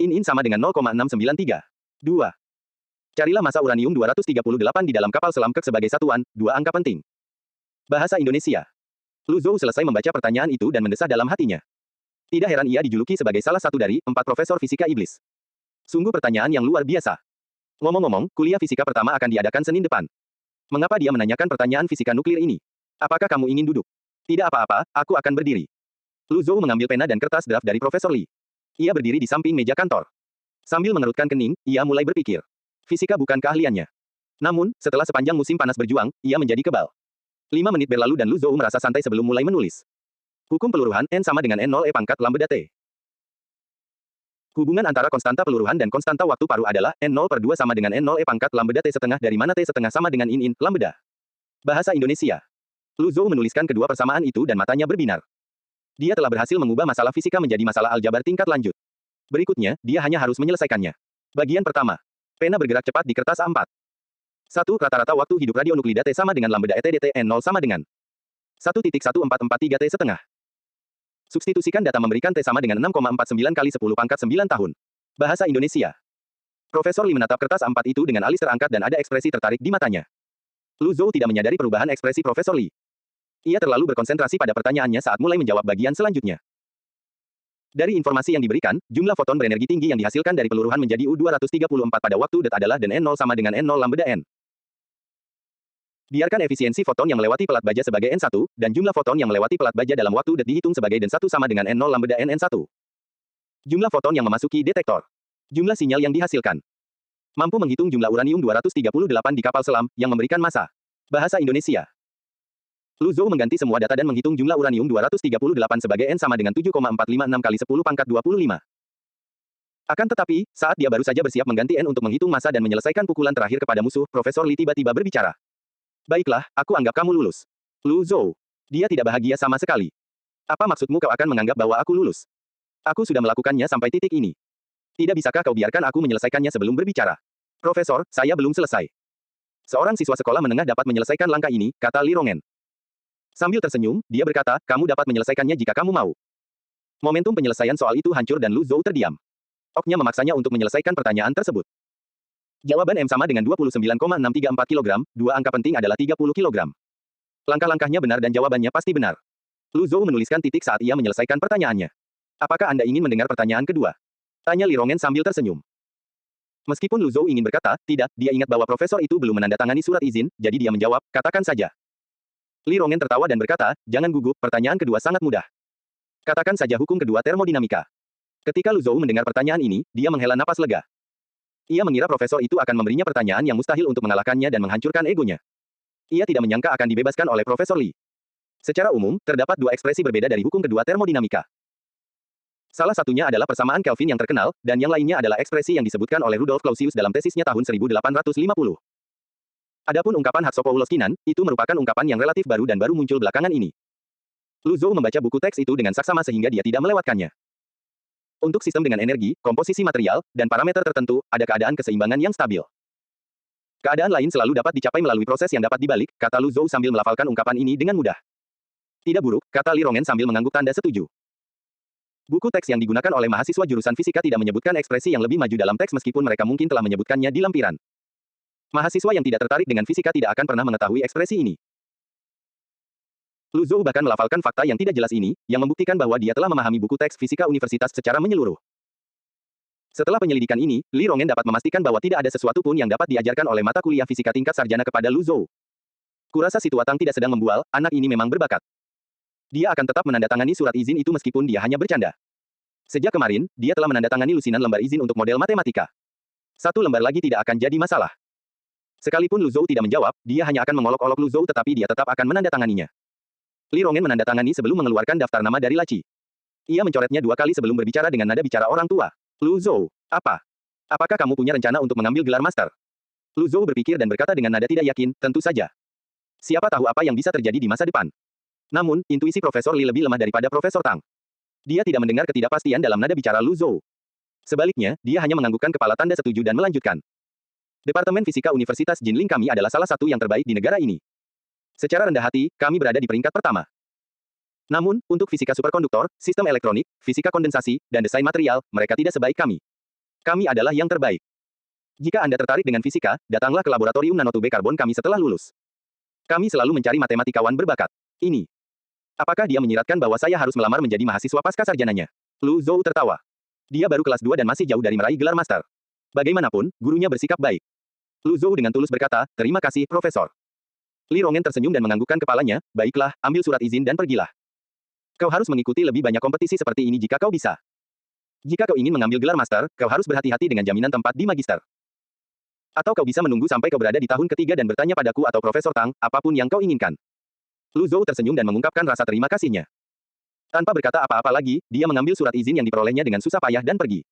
In sama dengan 0,693. 2. Carilah massa uranium 238 di dalam kapal selam Kirk sebagai satuan, 2 angka penting. Bahasa Indonesia. Lu Zhou selesai membaca pertanyaan itu dan mendesah dalam hatinya. Tidak heran ia dijuluki sebagai salah satu dari 4 profesor fisika iblis. Sungguh pertanyaan yang luar biasa. Ngomong-ngomong, kuliah fisika pertama akan diadakan Senin depan. Mengapa dia menanyakan pertanyaan fisika nuklir ini? Apakah kamu ingin duduk? Tidak apa-apa, aku akan berdiri. Lu Zhou mengambil pena dan kertas draft dari Profesor Li. Ia berdiri di samping meja kantor. Sambil mengerutkan kening, ia mulai berpikir. Fisika bukan keahliannya. Namun, setelah sepanjang musim panas berjuang, ia menjadi kebal. 5 menit berlalu dan Lu Zhou merasa santai sebelum mulai menulis. Hukum peluruhan N sama dengan N0 E pangkat lambda T. Hubungan antara konstanta peluruhan dan konstanta waktu paru adalah N0 per 2 sama dengan N0 E pangkat lambda T setengah dari mana T setengah sama dengan in lambda. Bahasa Indonesia. Lu Zhou menuliskan kedua persamaan itu dan matanya berbinar. Dia telah berhasil mengubah masalah fisika menjadi masalah aljabar tingkat lanjut. Berikutnya, dia hanya harus menyelesaikannya. Bagian pertama. Pena bergerak cepat di kertas A4. 1. Rata-rata waktu hidup radionuklida T sama dengan lambda ETDT N0 sama dengan 1.1443 T setengah. Substitusikan data memberikan T sama dengan 6,49 kali 10 pangkat 9 tahun. Bahasa Indonesia. Profesor Li menatap kertas A4 itu dengan alis terangkat dan ada ekspresi tertarik di matanya. Lu Zhou tidak menyadari perubahan ekspresi Profesor Li. Ia terlalu berkonsentrasi pada pertanyaannya saat mulai menjawab bagian selanjutnya. Dari informasi yang diberikan, jumlah foton berenergi tinggi yang dihasilkan dari peluruhan menjadi U234 pada waktu det adalah dan N0 sama dengan N0 lambda N. Biarkan efisiensi foton yang melewati pelat baja sebagai N1, dan jumlah foton yang melewati pelat baja dalam waktu det dihitung sebagai den 1 sama dengan N0 lambda N N1. Jumlah foton yang memasuki detektor. Jumlah sinyal yang dihasilkan. Mampu menghitung jumlah uranium 238 di kapal selam, yang memberikan massa. Bahasa Indonesia. Lu Zhou mengganti semua data dan menghitung jumlah uranium 238 sebagai N sama dengan 7,456 kali 10 pangkat 25. Akan tetapi, saat dia baru saja bersiap mengganti N untuk menghitung massa dan menyelesaikan pukulan terakhir kepada musuh, Profesor Li tiba-tiba berbicara. Baiklah, aku anggap kamu lulus. Lu Zhou. Dia tidak bahagia sama sekali. Apa maksudmu kau akan menganggap bahwa aku lulus? Aku sudah melakukannya sampai titik ini. Tidak bisakah kau biarkan aku menyelesaikannya sebelum berbicara? Profesor, saya belum selesai. Seorang siswa sekolah menengah dapat menyelesaikan langkah ini, kata Li Rongen. Sambil tersenyum, dia berkata, kamu dapat menyelesaikannya jika kamu mau. Momentum penyelesaian soal itu hancur dan Lu Zhou terdiam. Oknya memaksanya untuk menyelesaikan pertanyaan tersebut. Jawaban M sama dengan 29,634 kg, dua angka penting adalah 30 kg. Langkah-langkahnya benar dan jawabannya pasti benar. Lu Zhou menuliskan titik saat ia menyelesaikan pertanyaannya. Apakah Anda ingin mendengar pertanyaan kedua? Tanya Li Rongen sambil tersenyum. Meskipun Lu Zhou ingin berkata, tidak, dia ingat bahwa profesor itu belum menandatangani surat izin, jadi dia menjawab, katakan saja. Li Rongen tertawa dan berkata, jangan gugup, pertanyaan kedua sangat mudah. Katakan saja hukum kedua termodinamika. Ketika Lu Zhou mendengar pertanyaan ini, dia menghela napas lega. Ia mengira profesor itu akan memberinya pertanyaan yang mustahil untuk mengalahkannya dan menghancurkan egonya. Ia tidak menyangka akan dibebaskan oleh Profesor Li. Secara umum, terdapat dua ekspresi berbeda dari hukum kedua termodinamika. Salah satunya adalah persamaan Kelvin yang terkenal, dan yang lainnya adalah ekspresi yang disebutkan oleh Rudolf Clausius dalam tesisnya tahun 1850. Adapun ungkapan Hatsopoulos-Kinan, itu merupakan ungkapan yang relatif baru dan baru muncul belakangan ini. Lu Zhou membaca buku teks itu dengan saksama sehingga dia tidak melewatkannya. Untuk sistem dengan energi, komposisi material, dan parameter tertentu, ada keadaan keseimbangan yang stabil. Keadaan lain selalu dapat dicapai melalui proses yang dapat dibalik, kata Lu Zhou sambil melafalkan ungkapan ini dengan mudah. Tidak buruk, kata Li Rongen sambil mengangguk tanda setuju. Buku teks yang digunakan oleh mahasiswa jurusan fisika tidak menyebutkan ekspresi yang lebih maju dalam teks meskipun mereka mungkin telah menyebutkannya di lampiran. Mahasiswa yang tidak tertarik dengan fisika tidak akan pernah mengetahui ekspresi ini. Lu Zhou bahkan melafalkan fakta yang tidak jelas ini, yang membuktikan bahwa dia telah memahami buku teks fisika universitas secara menyeluruh. Setelah penyelidikan ini, Li Rongen dapat memastikan bahwa tidak ada sesuatu pun yang dapat diajarkan oleh mata kuliah fisika tingkat sarjana kepada Lu Zhou. Kurasa si Tuatang tidak sedang membual, anak ini memang berbakat. Dia akan tetap menandatangani surat izin itu meskipun dia hanya bercanda. Sejak kemarin, dia telah menandatangani lusinan lembar izin untuk model matematika. Satu lembar lagi tidak akan jadi masalah. Sekalipun Lu Zhou tidak menjawab, dia hanya akan mengolok-olok Lu Zhou tetapi dia tetap akan menandatanganinya. Li Rongen menandatangani sebelum mengeluarkan daftar nama dari laci. Ia mencoretnya 2 kali sebelum berbicara dengan nada bicara orang tua. Lu Zhou, apa? Apakah kamu punya rencana untuk mengambil gelar master? Lu Zhou berpikir dan berkata dengan nada tidak yakin, tentu saja. Siapa tahu apa yang bisa terjadi di masa depan. Namun, intuisi Profesor Li lebih lemah daripada Profesor Tang. Dia tidak mendengar ketidakpastian dalam nada bicara Lu Zhou. Sebaliknya, dia hanya menganggukkan kepala tanda setuju dan melanjutkan. Departemen Fisika Universitas Jinling kami adalah salah satu yang terbaik di negara ini. Secara rendah hati, kami berada di peringkat pertama. Namun, untuk fisika superkonduktor, sistem elektronik, fisika kondensasi, dan desain material, mereka tidak sebaik kami. Kami adalah yang terbaik. Jika Anda tertarik dengan fisika, datanglah ke laboratorium nanotube karbon kami setelah lulus. Kami selalu mencari matematikawan berbakat. Ini. Apakah dia menyiratkan bahwa saya harus melamar menjadi mahasiswa pasca sarjananya? Lu Zhou tertawa. Dia baru kelas 2 dan masih jauh dari meraih gelar master. Bagaimanapun, gurunya bersikap baik. Lu Zhou dengan tulus berkata, terima kasih, Profesor. Li Rongen tersenyum dan menganggukkan kepalanya, baiklah, ambil surat izin dan pergilah. Kau harus mengikuti lebih banyak kompetisi seperti ini jika kau bisa. Jika kau ingin mengambil gelar master, kau harus berhati-hati dengan jaminan tempat di magister. Atau kau bisa menunggu sampai kau berada di tahun ketiga dan bertanya padaku atau Profesor Tang, apapun yang kau inginkan. Lu Zhou tersenyum dan mengungkapkan rasa terima kasihnya. Tanpa berkata apa-apa lagi, dia mengambil surat izin yang diperolehnya dengan susah payah dan pergi.